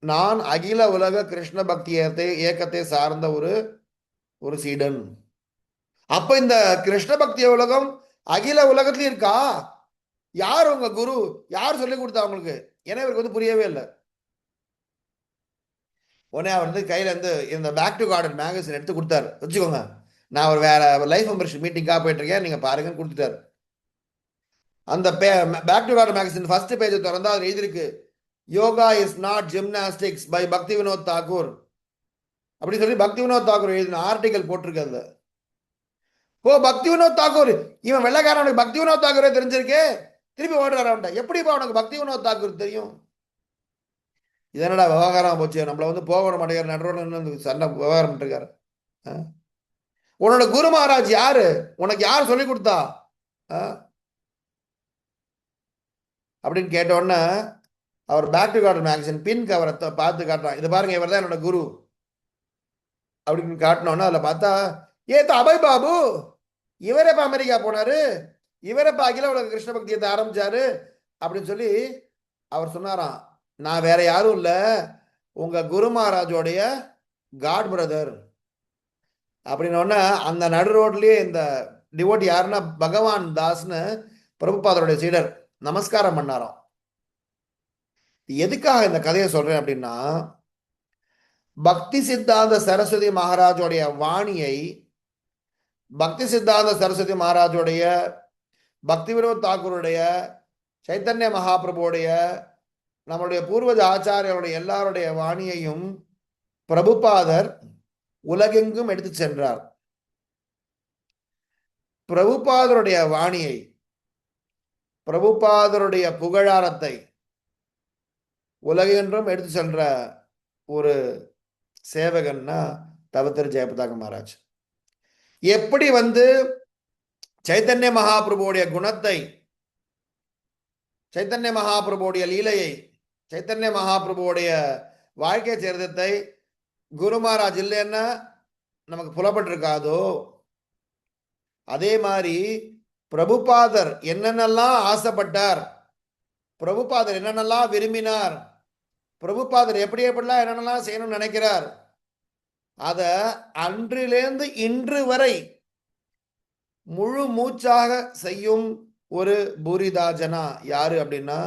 நான் அகில உலக கிருஷ்ண பக்தி இயக்கத்தை சார்ந்த ஒரு சீடன். அப்ப இந்த கிருஷ்ண பக்தி உலகம் அகில உலகத்திலயும் இருக்கா? யார் உங்க குரு? யார் சொல்லி கொடுத்தா அவங்களுக்கு? ஏன்னா இவருக்கு வந்து புரியவே இல்லை. உடனே அவர் வந்து கையில இருந்து இந்த பேக் டு கார்டன் மேகசின் எடுத்து கொடுத்தாரு. வச்சுக்கோங்க, நான் ஒரு வேற லைஃப் மெம்பர்ஷிப் மீட்டிங்காக போயிட்டு இருக்கேன், நீங்க பாருங்கன்னு கொடுத்துட்டாரு. அந்த back to garden magazine first page திறந்தா அது எழுதிருக்கு, yoga is not gymnastics by Bhakti Vinod Thakur அப்படின்னு சொல்லி பக்தி வினோத் தாக்கூர் எழுதின ஆர்டிகல் போட்டிருக்கு. அதுல பக்தி வினோத் தாக்கூர், இவன் வெள்ளைக்காரனுக்கு பக்தி வினோத் தாக்கூரே தெரிஞ்சிருக்கே, திருப்பி ஓடுறான். எப்படிப்பா உனக்கு பக்தி வினோத் தாக்கூர் தெரியும்? இதனடா விவகாரம் போச்சு, நம்மள வந்து போக மாட்டேங்கிற நடுவோட சண்டை விவகாரம் பண்ணிருக்காரு. உன்னோட குரு மகாராஜ் யாரு? உனக்கு யார் சொல்லி கொடுத்தா அப்படின்னு கேட்ட உடனே அவர் பேக் டு கார்டன் மேகசின் பின் கவரை பார்த்து காட்டுறான். இது பாருங்க, இவர் தான் என்னோட குரு அப்படின்னு காட்டினோன்னா அதில் பார்த்தா அபய் பாபு, இவரப்ப அமெரிக்கா போனாரு, இவரப்ப அகில உலக கிருஷ்ண பக்தியத்தை ஆரம்பிச்சாரு அப்படின்னு சொல்லி அவர் சொன்னாராம். நான் வேற யாரும் இல்ல, உங்க குரு மகாராஜோடைய காட் பிரதர் அப்படின்னோடனே அந்த நடு ரோட்லயே இந்த டிவோட்டி யாருன்னா பகவான் தாஸ்னு பிரபுபாதருடைய சீடர் நமஸ்காரம் பண்ணாராம். எதுக்காக இந்த கதையை சொல்றேன் அப்படின்னா, பக்தி சித்தாந்த சரஸ்வதி மகாராஜோடைய வாணியை, பக்தி சித்தாந்த சரஸ்வதி மகாராஜோடைய, பக்தி வினோத் தாக்கூருடைய, சைத்தன்ய மகாபிரபுடைய, நம்மளுடைய பூர்வஜ ஆச்சாரியருடைய எல்லாருடைய வாணியையும் பிரபுபாதர் உலகெங்கும் எடுத்து சென்றார். பிரபுபாதருடைய வாணியை, பிரபுபாதருடைய புகழாரத்தை உலகென்றும் எடுத்து சென்ற ஒரு சேவகன்னா தவத்திரு ஜெயபதாக மகாராஜ். எப்படி வந்து சைத்தன்ய மகாபிரபுடைய குணத்தை, சைத்தன்ய மகாபிரபுடைய லீலையை, சைத்தன்ய மகாபிரபுடைய வாழ்க்கை சரிதத்தை குரு மகாராஜ் இல்லைன்னா நமக்கு புலப்பட்டிருக்காதோ, அதே மாதிரி பிரபுபாதர் என்னென்னலாம் ஆசைப்பட்டார், பிரபுபாதர் என்னென்னலாம் விரும்பினார், பிரபுபாதர் எப்படிலாம் என்னென்னலாம் செய்யணும்னு நினைக்கிறார், அத அன்றிலிருந்து இன்று வரை முழு மூச்சாக செய்யும் ஒரு பூரிதாஜனா யாரு அப்படின்னா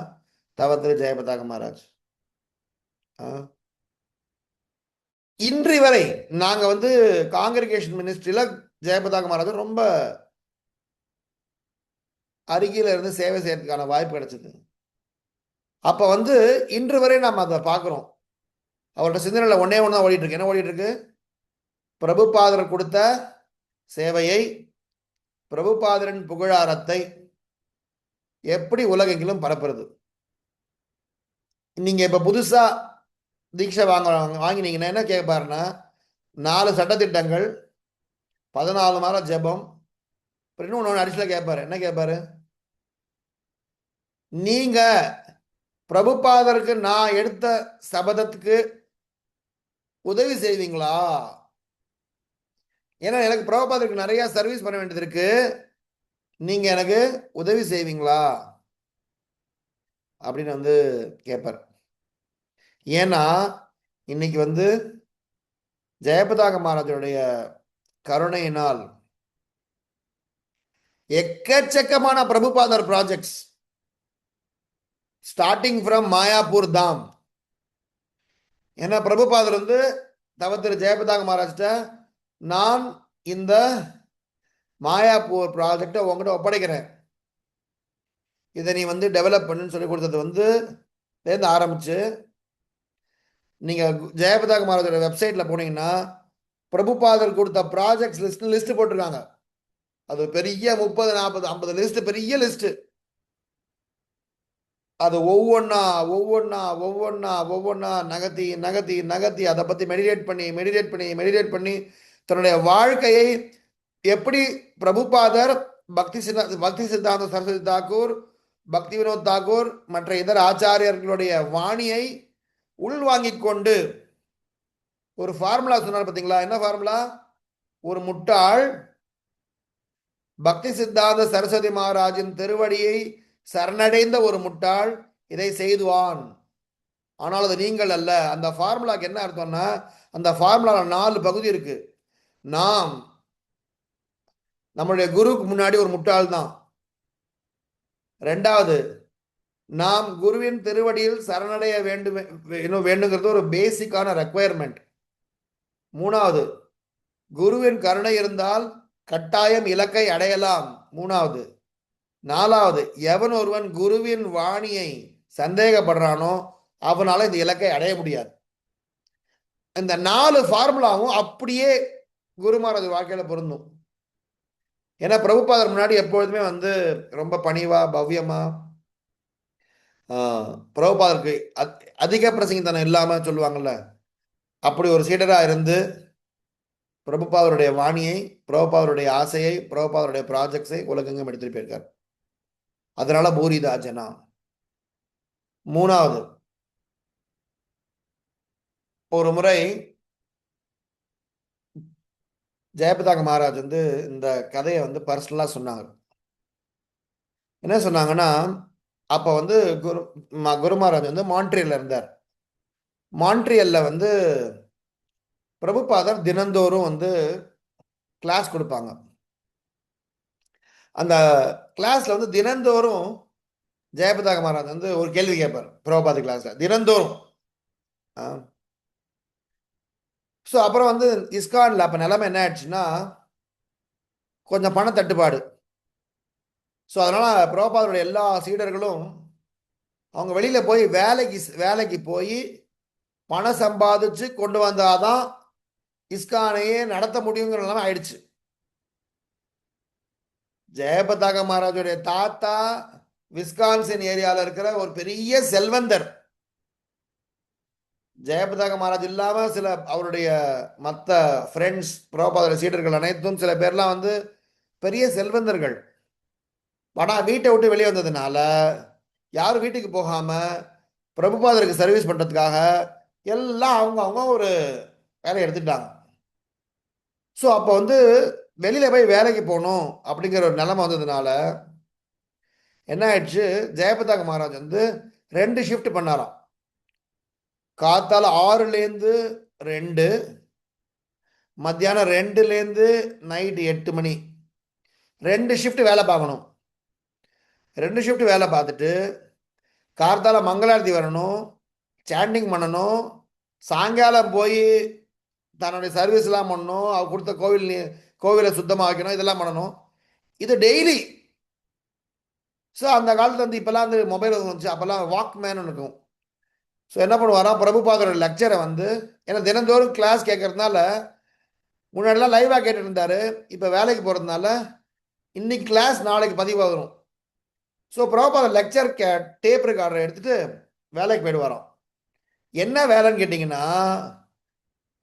தவத்திரு ஜெயபதாக மகாராஜ். இன்று வரை நாங்க வந்து காங்கிரிகேஷன் மினிஸ்ட்ரியில ஜெயபதாக மகாராஜ் ரொம்ப அருகில இருந்து சேவை செய்யறதுக்கான வாய்ப்பு கிடைச்சது. அப்ப வந்து இன்று வரை நாம் அதை பார்க்கிறோம். அவரோட சிந்தனையில ஒன்னே ஒன்று ஓடிட்டு இருக்கு. என்ன ஓடிட்டு இருக்கு? பிரபுபாதர் கொடுத்த சேவையை, பிரபுபாதரின் புகழாரத்தை எப்படி உலகெங்கிலும் பரப்புறது. நீங்க இப்ப புதுசா தீட்சை வாங்கினீங்கன்னா என்ன கேட்பாருன்னா, 4 சட்டத்திட்டங்கள், 14 மாதம் ஜெபம், இன்னொன்னு அடிஷனலா கேட்பாரு. என்ன கேட்பாரு? நீங்க பிரபுபாதருக்கு நான் எடுத்த சபதத்துக்கு உதவி செய்வீங்களா? ஏன்னா எனக்கு பிரபுபாதருக்கு நிறைய சர்வீஸ் பண்ண வேண்டியது இருக்கு, நீங்க எனக்கு உதவி செய்வீங்களா அப்படின்னு வந்து கேட்பார். ஏன்னா இன்னைக்கு வந்து ஜெயபதாக மகாராஜருடைய கருணையினால் எக்கச்சக்கமான பிரபுபாதர் ப்ராஜெக்ட்ஸ், ஸ்டார்டிங் ஃப்ரம் மாயாப்பூர் தாம். ஏன்னா பிரபுபாதர் வந்து தவத்திரு ஜெயபதாக மகாராஜ்கிட்ட, நான் இந்த மாயாப்பூர் ப்ராஜெக்டை உங்ககிட்ட ஒப்படைக்கிறேன், இதை நீ வந்து டெவலப் பண்ணுன்னு சொல்லி கொடுத்தது வந்து இருந்து ஆரம்பிச்சு நீங்கள் ஜெயபிரதா மகாராஜோட வெப்சைட்டில் போனீங்கன்னா பிரபுபாதர் கொடுத்த ப்ராஜெக்ட்ஸ் லிஸ்ட் போட்டிருக்காங்க. அது பெரிய 30, 40, 50 லிஸ்ட், பெரிய லிஸ்ட். அது ஒவ்வொன்னா ஒவ்வொன்னா ஒவ்வொன்னா ஒவ்வொன்னா நகர்த்தி நகர்த்தி நகர்த்தி அதை பற்றி மெடிடேட் பண்ணி தன்னுடைய வாழ்க்கையை எப்படி பிரபுபாதர் பக்தி சித்தாந்த சரஸ்வதி தாக்கூர், பக்தி வினோத் தாக்கூர், மற்ற இதர ஆச்சாரியர்களுடைய வாணியை உள்வாங்கிக் கொண்டு ஒரு ஃபார்முலா சொன்னார். பார்த்தீங்களா? என்ன ஃபார்முலா? ஒரு முட்டாள் பக்தி சித்தாந்த சரஸ்வதி மகாராஜின் திருவடியை சரணடைந்த ஒரு முட்டாள் இதை செய்துவான். ஆனால் அது நீங்கள் அல்ல. அந்த ஃபார்முலாக்கு என்ன அர்த்தம்னா, அந்த ஃபார்முலால 4 பகுதி இருக்கு. நாம் நம்மளுடைய குருவுக்கு முன்னாடி ஒரு முட்டாள் தான். 2வது, நாம் குருவின் திருவடியில் சரணடைய வேண்டுங்கிறது ஒரு பேசிக்கான ரெக்குவயர்மெண்ட். 3வது, குருவின் கருணை இருந்தால் கட்டாயம் இலக்கை அடையலாம். 3வது. 4வது, எவன் ஒருவன் குருவின் வாணியை சந்தேகப்படுறானோ அவனால இந்த இலக்கை அடைய முடியாது. இந்த 4 ஃபார்முலாவும் அப்படியே குரு மகாராஜ் வாழ்க்கையில பொருந்தும். ஏன்னா பிரபுபாதர் முன்னாடி எப்பொழுதுமே வந்து ரொம்ப பணிவா பவ்யமா பிரபுபாதருக்கு அதிக பிரசங்கித்தனம் இல்லாம சொல்லுவாங்கல்ல, அப்படி ஒரு சீடரா இருந்து பிரபுபாதருடைய வாணியை, பிரபுபாதருடைய ஆசையை, பிரபுபாதருடைய ப்ராஜெக்ட்ஸை உலகெங்கும் எடுத்துட்டு போயிருக்கார். அதனால பூரிதாஜனா. 3வது, ஒரு முறை ஜெயபிரதா மகாராஜ் வந்து இந்த கதையை வந்து பர்சனலா சொன்னாங்க. என்ன சொன்னாங்கன்னா, அப்ப வந்து குரு மகாராஜ் வந்து மான்ட்ரியல்ல இருந்தார். மான்ட்ரியல்ல வந்து பிரபுபாதர் தினந்தோறும் வந்து கிளாஸ் கொடுப்பாங்க. அந்த கிளாஸ்ல வந்து தினந்தோறும் ஜெயபிரதா மகாராஜ் வந்து ஒரு கேள்வி கேட்பார் பிரபுபாத கிளாஸ்ல தினந்தோறும். ஸோ அப்புறம் வந்து இஸ்கான்ல அப்ப நிலைமை என்ன ஆயிடுச்சுன்னா, கொஞ்சம் பண தட்டுப்பாடு. ஸோ அதனால பிரபுபாதருடைய எல்லா சீடர்களும் அவங்க வெளியில போய் வேலைக்கு போய் பணம் சம்பாதிச்சு கொண்டு வந்தாதான் இஸ்கானையே நடத்த முடியுங்கிற நிலைமை ஆயிடுச்சு. ஜெயபிரதா மகாராஜுடைய தாத்தா விஸ்கான்சின் ஏரியாவில் இருக்கிற ஒரு பெரிய செல்வந்தர். ஜெயபிரதா மகாராஜ் இல்லாம சில அவருடைய மற்ற ஃப்ரெண்ட்ஸ், பிரபுபாதர் சீடர்கள் அனைத்தும் சில பேர்லாம் வந்து பெரிய செல்வந்தர்கள். ஆனால் வீட்டை விட்டு வெளியே வந்ததுனால யாரும் வீட்டுக்கு போகாம பிரபுபாதருக்கு சர்வீஸ் பண்றதுக்காக எல்லாம் அவங்க ஒரு வேலையை எடுத்துட்டாங்க. ஸோ அப்போ வந்து வெளியில போய் வேலைக்கு போகணும் அப்படிங்கிற ஒரு நிலைமை வந்ததுனால என்ன ஆயிடுச்சு, ஜெயபிரதா மகாராஜ் வந்து 2 ஷிஃப்ட் பண்ணாராம். காத்தால 6லேருந்து 2, மத்தியானம் 2லேருந்து நைட்டு 8 மணி, 2 ஷிஃப்ட் வேலை பார்க்கணும். 2 ஷிஃப்ட் வேலை பார்த்துட்டு கார்த்தால மங்களாரத்தி வரணும், சாண்டிங் பண்ணணும், சாயங்காலம் போய் தன்னுடைய சர்வீஸ்லாம் பண்ணணும், அவர் கொடுத்த கோவிலை சுத்தமாக வைக்கணும், இதெல்லாம் பண்ணணும். இது டெய்லி. ஸோ அந்த காலத்தில் வந்து இப்போல்லாம் வந்து மொபைல் வந்துச்சு, அப்போல்லாம் வாக்மேன் இருக்கும். ஸோ என்ன பண்ணுவாராம், பிரபுபாதரோட லெக்சரை வந்து, ஏன்னா தினந்தோறும் கிளாஸ் கேட்கறதுனால முன்னாடிலாம் லைவாக கேட்டுட்டு இருந்தாரு, இப்போ வேலைக்கு போகிறதுனால இன்னைக்கு கிளாஸ் நாளைக்கு பதிவாக வரும். ஸோ பிரபுபாதர் லெக்சர் டேப் ரெக்கார்டரை எடுத்துட்டு வேலைக்கு போயிடுவாராம். என்ன வேலைன்னு கேட்டிங்கன்னா,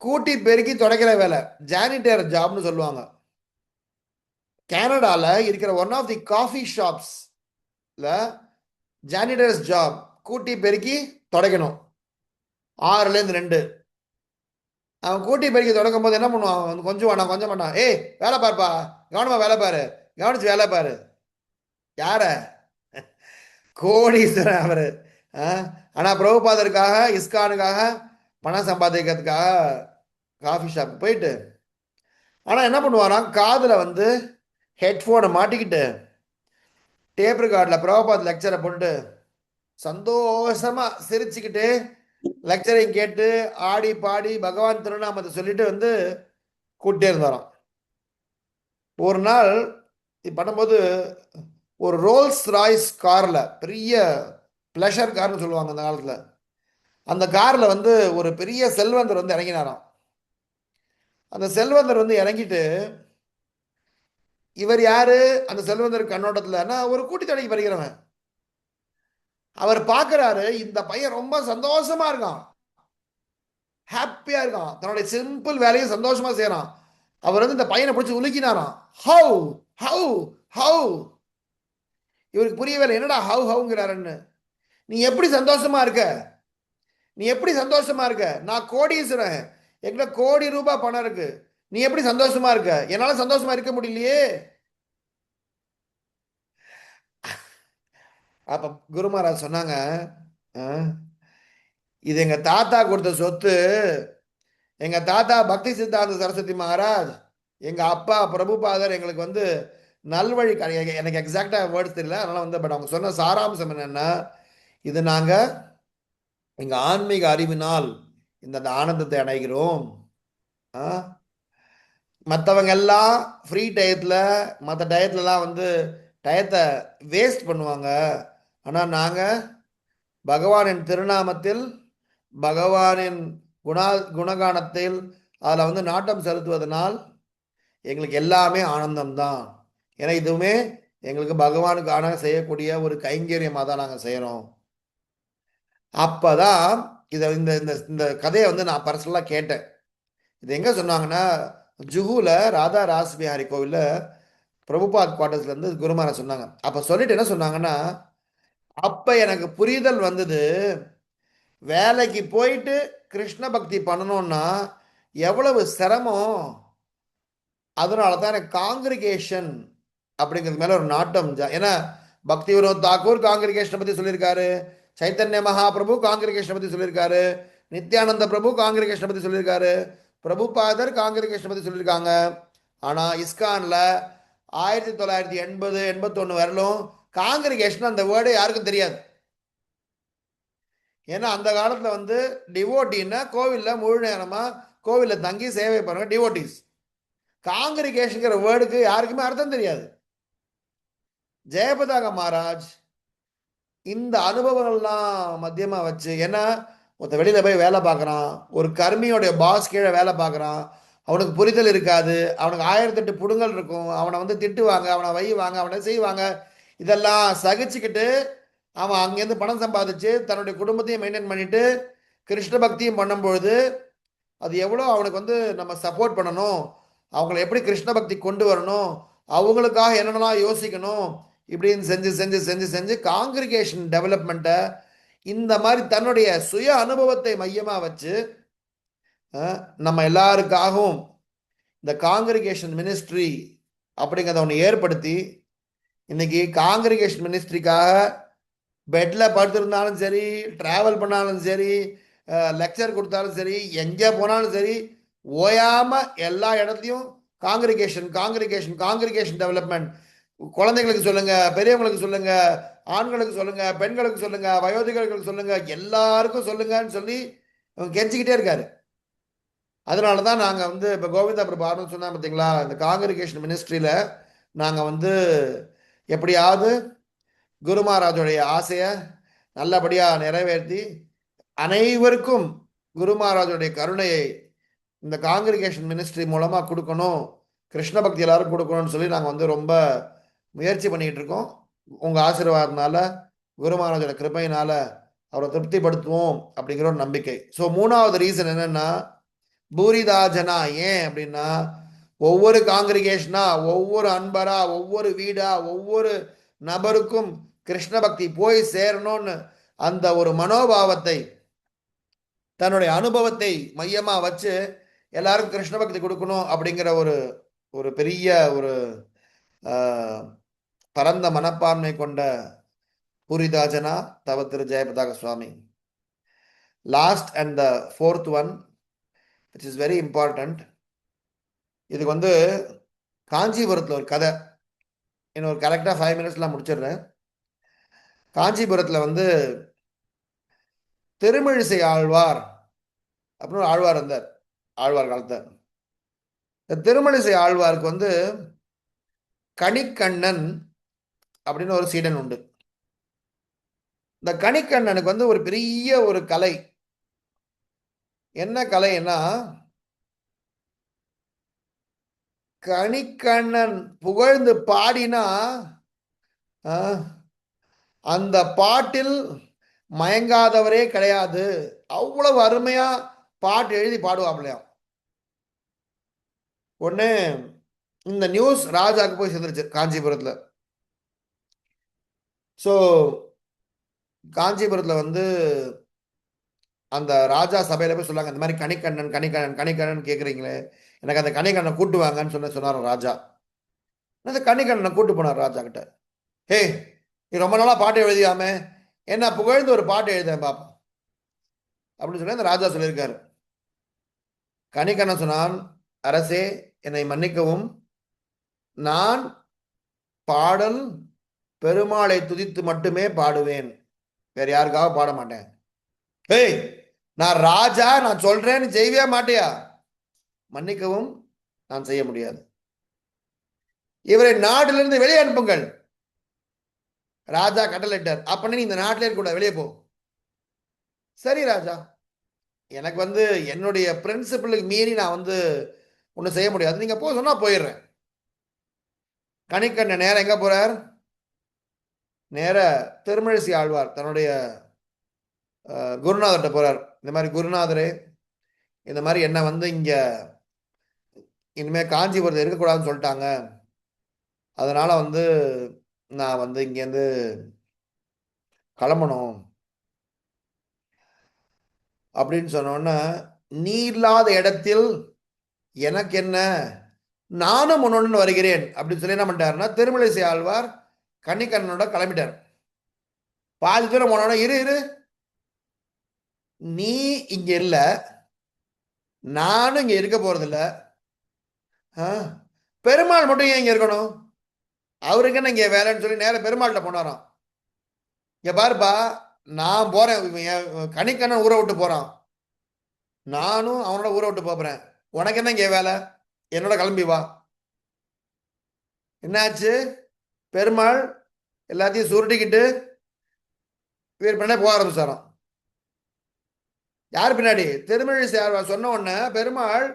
கூட்டி பெருக்கி துடைக்கிற வேலை, ஜானிட்டர் ஜாப்னு சொல்லுவாங்க. கனடாவில் இருக்கிற ஒன் ஆஃப் தி காஃபி ஷாப்ஸ்ல ஜானிட்டர்ஸ் ஜாப், கூட்டி பெருக்கி துடைக்கணும். 6லேருந்து 2. அவன் கூட்டி பெருக்கி தொடக்கும் போது என்ன பண்ணுவான், அவன் கொஞ்சம் வேணாம் கொஞ்சம் வேண்டாம், ஏய் வேலை பாருப்பா, கவனமா வேலை பாரு, கவனிச்சு வேலை பாரு. யார? கோடீஸ்வரன் அவரு. ஆனா பிரபுபாதருக்காக, இஸ்கானுக்காக பணம் சம்பாதிக்கிறதுக்காக காஃபி ஷாப் போயிட்டு, ஆனா என்ன பண்ணுவாராம், காதுல வந்து ஹெட்ஃபோனை மாட்டிக்கிட்டு டேப் ரெக்கார்டில் பிரபுபாத் லெக்சரை போட்டு சந்தோஷமா சிரிச்சுக்கிட்டு லெக்சரையும் கேட்டு ஆடி பாடி பகவான் திருநாமத்தை சொல்லிட்டு வந்து கூட்டிட்டே இருந்தாராம். ஒரு நாள் இது பண்ணும்போது ஒரு ரோல்ஸ் ராய்ஸ் காரில், பெரிய ப்ளஷர் கார்னு சொல்லுவாங்க அந்த காலத்தில், அந்த காரில் வந்து ஒரு பெரிய செல்வந்தர் வந்து இறங்கினாராம். அந்த செல்வந்தர் வந்து இறங்கிட்டு, இவர் யாரு அந்த செல்வந்தர் கண்ணோட்டத்தில் ஒரு கூட்டி தடைக்கு வருகிறவன். அவர் பார்க்குறாரு, இந்த பையன் ரொம்ப சந்தோஷமா இருக்கான், ஹாப்பியா இருக்கான், தன்னுடைய சிம்பிள் வேலையை சந்தோஷமா செய்யறான். அவர் வந்து இந்த பையனை பிடிச்சி உலுக்கினாராம். How how how. இவருக்கு புரியவே, என்னடா ஹவு ஹவுங்கிறாருன்னு. நீ எப்படி சந்தோஷமா இருக்க, நீ எப்படி சந்தோஷமா இருக்க, நான் கோடீஸ்வரன், எங்கிட்ட கோடி ரூபாய் பணம் இருக்கு, நீ எப்படி சந்தோஷமா இருக்க, என்னால சந்தோஷமா இருக்க முடியலையே. அப்ப குரு மகாராஜ் சொன்னாங்க, இது எங்க தாத்தா கொடுத்த சொத்து. எங்க தாத்தா பக்தி சித்தாந்த சரஸ்வதி மகாராஜ், எங்க அப்பா பிரபுபாதர் எங்களுக்கு வந்து நல்வழி, எனக்கு எக்ஸாக்டா வேர்ட்ஸ் தெரியல, அதனால வந்து பட் அவங்க சொன்ன சாராம்சம் என்னன்னா, இது நாங்க எங்க ஆன்மீக அறிவினால் இந்த ஆனந்தத்தை அடைகிறோம். மற்றவங்க எல்லாம் ஃப்ரீ டயத்தில், மற்ற டயத்துலலாம் வந்து டயத்தை வேஸ்ட் பண்ணுவாங்க. ஆனால் நாங்கள் பகவானின் திருநாமத்தில், பகவானின் குணகானத்தில் அதில் வந்து நாட்டம் செலுத்துவதனால் எங்களுக்கு எல்லாமே ஆனந்தம்தான். ஏன்னா இதுவுமே எங்களுக்கு பகவானுக்கான செய்யக்கூடிய ஒரு கைங்கரியமாக தான் நாங்கள் செய்கிறோம். அப்போ தான் இதை இந்த இந்த கதையை வந்து நான் பர்சனலாக கேட்டேன். இது எங்கே சொன்னாங்கன்னா, ஜுஹுல ராதா ராஸ்பிஹாரி கோவிலில் பிரபுபாத் குவார்டர்ஸ்லேருந்து குருமார சொன்னாங்க. அப்போ சொல்லிட்டு என்ன சொன்னாங்கன்னா, அப்போ எனக்கு புரிதல் வந்தது, வேலைக்கு போயிட்டு கிருஷ்ண பக்தி பண்ணணும்னா எவ்வளவு சிரமம். அதனால தான் எனக்கு காங்கிரிகேஷன் அப்படிங்கிறது மேலே ஒரு நாட்டம். ஏன்னா பக்தி வினோத் தாக்கூர் காங்கிரிகேஷனை பற்றி சொல்லியிருக்காரு, சைத்தன்ய மகாபிரபு காங்கிரிகேஷனை பற்றி சொல்லியிருக்காரு, நித்யானந்த பிரபு காங்கிரிகேஷனை பற்றி சொல்லியிருக்காரு, பிரபுபாதர் காங்கிரிகேஷனை பற்றி சொல்லியிருக்காங்க. ஆனால் இஸ்கானில் 1980 81 வரலும் காங்கிரிகேஷன் அந்த வேர்டு யாருக்கும் தெரியாது. ஏன்னா அந்த காலத்தில் வந்து டிவோட்டின்னா கோவிலில் முழு நேரமாக கோவிலில் தங்கி சேவை பண்ணுங்க டிவோட்டிஸ். காங்கிரிகேஷனுங்கிற வேர்டுக்கு யாருக்குமே அர்த்தம் தெரியாது. ஜெயபதாக மகாராஜ் இந்த அனுபவங்கள்லாம் மத்தியமாக வச்சு, ஏன்னா ஒருத்த வெளியில் போய் வேலை பார்க்குறான், ஒரு கர்மியோடைய பாஸ் கீழே வேலை பார்க்குறான், அவனுக்கு புரிதல் இருக்காது, அவனுக்கு 1008 புடுங்கல் இருக்கும், அவனை வந்து திட்டுவாங்க, அவனை வைவாங்க, அவனை செய்வாங்க, இதெல்லாம் சகிச்சுக்கிட்டு அவன் அங்கேருந்து பணம் சம்பாதிச்சு தன்னுடைய குடும்பத்தையும் மெயின்டைன் பண்ணிட்டு கிருஷ்ண பக்தியும் பண்ணும்பொழுது அது எவ்வளோ அவனுக்கு வந்து நம்ம சப்போர்ட் பண்ணணும், அவங்கள எப்படி கிருஷ்ண பக்தி கொண்டு வரணும், அவங்களுக்காக என்னென்னலாம் யோசிக்கணும், இப்படின்னு செஞ்சு செஞ்சு செஞ்சு செஞ்சு காங்கிரிகேஷன் டெவலப்மெண்ட்டை இந்த மாதிரி தன்னுடைய சுய அனுபவத்தை மையமாக வச்சு நம்ம எல்லாருக்காகவும் இந்த காங்கிரிகேஷன் மினிஸ்ட்ரி அப்படிங்கிறத ஒன்று ஏற்படுத்தி, இன்னைக்கு காங்கிரிகேஷன் மினிஸ்ட்ரிக்காக பெட்டில் படுத்திருந்தாலும் சரி, ட்ராவல் பண்ணாலும் சரி, லெக்சர் கொடுத்தாலும் சரி, எங்கே போனாலும் சரி, ஓயாமல் எல்லா இடத்துலையும் காங்கிரிகேஷன் காங்கிரிகேஷன் காங்கிரிகேஷன் டெவலப்மெண்ட். குழந்தைங்களுக்கு சொல்லுங்க, பெரியவங்களுக்கு சொல்லுங்க, ஆண்களுக்கு சொல்லுங்க, பெண்களுக்கு சொல்லுங்க, வயோதிகர்களுக்கு சொல்லுங்க, எல்லாருக்கும் சொல்லுங்கன்னு சொல்லி கெஞ்சிக்கிட்டே இருக்காரு. அதனால தான் நாங்கள் வந்து இப்போ கோவிந்தா பிரபு ஆரம்பம் சொன்னா பார்த்தீங்களா, இந்த காங்கிரிகேஷன் மினிஸ்ட்ரியில் நாங்கள் வந்து எப்படியாவது குரு மகாராஜோடைய ஆசையை நல்லபடியாக நிறைவேற்றி அனைவருக்கும் குரு மகாராஜோடைய கருணையை இந்த காங்கிரிகேஷன் மினிஸ்ட்ரி மூலமாக கொடுக்கணும், கிருஷ்ண பக்தி எல்லாரும் கொடுக்கணும்னு சொல்லி நாங்கள் வந்து ரொம்ப முயற்சி பண்ணிக்கிட்டு இருக்கோம். உங்கள் ஆசீர்வாதத்தினால, குரு மகாராஜோட கிருபையினால அவரை திருப்திப்படுத்துவோம் அப்படிங்கிற ஒரு நம்பிக்கை. ஸோ 3வது ரீசன் என்னன்னா, பூரிதாஜனா. ஏன் அப்படின்னா, ஒவ்வொரு காங்கிரிகேஷனா, ஒவ்வொரு அன்பரா, ஒவ்வொரு வீடா, ஒவ்வொரு நபருக்கும் கிருஷ்ண பக்தி போய் சேரணும்னு அந்த ஒரு மனோபாவத்தை, தன்னுடைய அனுபவத்தை மையமா வச்சு எல்லாருக்கும் கிருஷ்ண பக்தி கொடுக்கணும் அப்படிங்கிற ஒரு ஒரு பெரிய ஒரு பரந்த மனப்பான்மை கொண்ட பூரிதாஜனா தவ திரு Jayapataka Swami. Last and the 4th one which is very important. இதுக்கு வந்து காஞ்சிபுரத்தில் ஒரு கதை, இன்னொரு கரெக்டாக 5 மினிட்ஸ்லாம் முடிச்சிடுறேன். காஞ்சிபுரத்தில் வந்து திருமிழிசை ஆழ்வார் அப்படின்னு ஒரு ஆழ்வார் இருந்தார், ஆழ்வார் காலத்தை. திருமழிசை ஆழ்வாருக்கு வந்து கணிக்கண்ணன் அப்படின்னு ஒரு சீடன் உண்டு. இந்த கணிக்கண்ணனுக்கு வந்து ஒரு பெரிய ஒரு கலை. என்ன கலைன்னா, கணிக்கண்ணன் புகழ்ந்து பாடினா அந்த பாட்டில் மயங்காதவரே கிடையாது. அவ்வளவு அருமையா பாட்டு எழுதி பாடுவாப்லையாம். ஒண்ணு இந்த நியூஸ் ராஜாக்கு போய் சேர்ந்துருச்சு காஞ்சிபுரத்துல. ஸோ காஞ்சிபுரத்துல வந்து அந்த ராஜா சபையில போய் சொல்லாங்க, இந்த மாதிரி கணிக்கண்ணன் கணிக்கண்ணன் கணிக்கண்ணன் கேட்குறீங்களே, எனக்கு அந்த கணிக்கண்ணனை கூட்டு வாங்கன்னு சொன்னார் ராஜா. அந்த கணிக்கண்ணனை கூட்டு போனார் ராஜா கிட்ட. ஹே, நீ ரொம்ப நாளா பாட்டு எழுதியாமே, என்ன புகழ்ந்து ஒரு பாட்டு எழுதேன் பாப்பா அப்படின்னு சொல்லி அந்த ராஜா சொல்லியிருக்காரு. கணிக்கண்ணன் சொன்னான், அரசே என்னை மன்னிக்கவும், நான் பாடல் பெருமாளை துதித்து மட்டுமே பாடுவேன், வேற யாருக்காக பாட மாட்டேன். ஏய், நான் ராஜா, நான் சொல்றேன்னு செய்வே மாட்டியா? மன்னிக்கவும், நான் செய்ய முடியாது. இவரை நாட்டிலிருந்து வெளியே அனுப்புங்கள். ராஜா கட்டளையிட்டார். அப்ப நீ இந்த நாட்டிலே இருக்க, வெளியே போ. சரி ராஜா, எனக்கு வந்து என்னுடைய பிரின்சிபலுக்கு மீறி நான் வந்து ஒன்றும் செய்ய முடியாது, நீங்க போ சொன்னா போயிடுறேன். கணிக்கண்ணன் நேரம் எங்க போறார்? நேர திருமழிசை ஆழ்வார் தன்னுடைய குருநாதர்கிட்ட போறார். இந்த மாதிரி குருநாதரே, இந்த மாதிரி என்ன வந்து இங்க இனிமே காஞ்சிபுரத்தில் இருக்கக்கூடாதுன்னு சொல்லிட்டாங்க, அதனால வந்து நான் வந்து இங்கேருந்து கிளம்பணும் அப்படின்னு சொன்னோன்னா, நீ இல்லாத இடத்தில் எனக்கு என்ன, நானும் உன்னுடன் வருகிறேன் அப்படின்னு சொல்லி என்ன பண்ணிட்டாருன்னா, திருமழிசை ஆழ்வார் கன்னிக்கண்ணனோட கிளம்பிட்டார். பாதி தூரம் போனோட, இரு இரு, நீ இங்க இல்ல, நானும் இங்க இருக்க போறதில்ல, பெருமாள் மட்டும் ஏன் இங்க இருக்கணும், அவருக்கு என்ன இங்க வேலைன்னு சொல்லி நேரம் பெருமாள்கிட்ட போனாராம். இங்க பாருப்பா, நான் போறேன், கணிக்கண்ணன் ஊரை விட்டு போறான், நானும் அவனோட ஊரை விட்டு போறேன், உனக்கு என்ன இங்க வேலை, என்னோட கிளம்பி வா. என்னாச்சு? பெருமாள் எல்லாத்தையும் சுருட்டிக்கிட்டு இவர் பின்னாடி போக ஆரம்பிச்சாராம். யார் பின்னாடி? திருமழிசை ஆழ்வார் சொன்ன உடனே பெருமாள்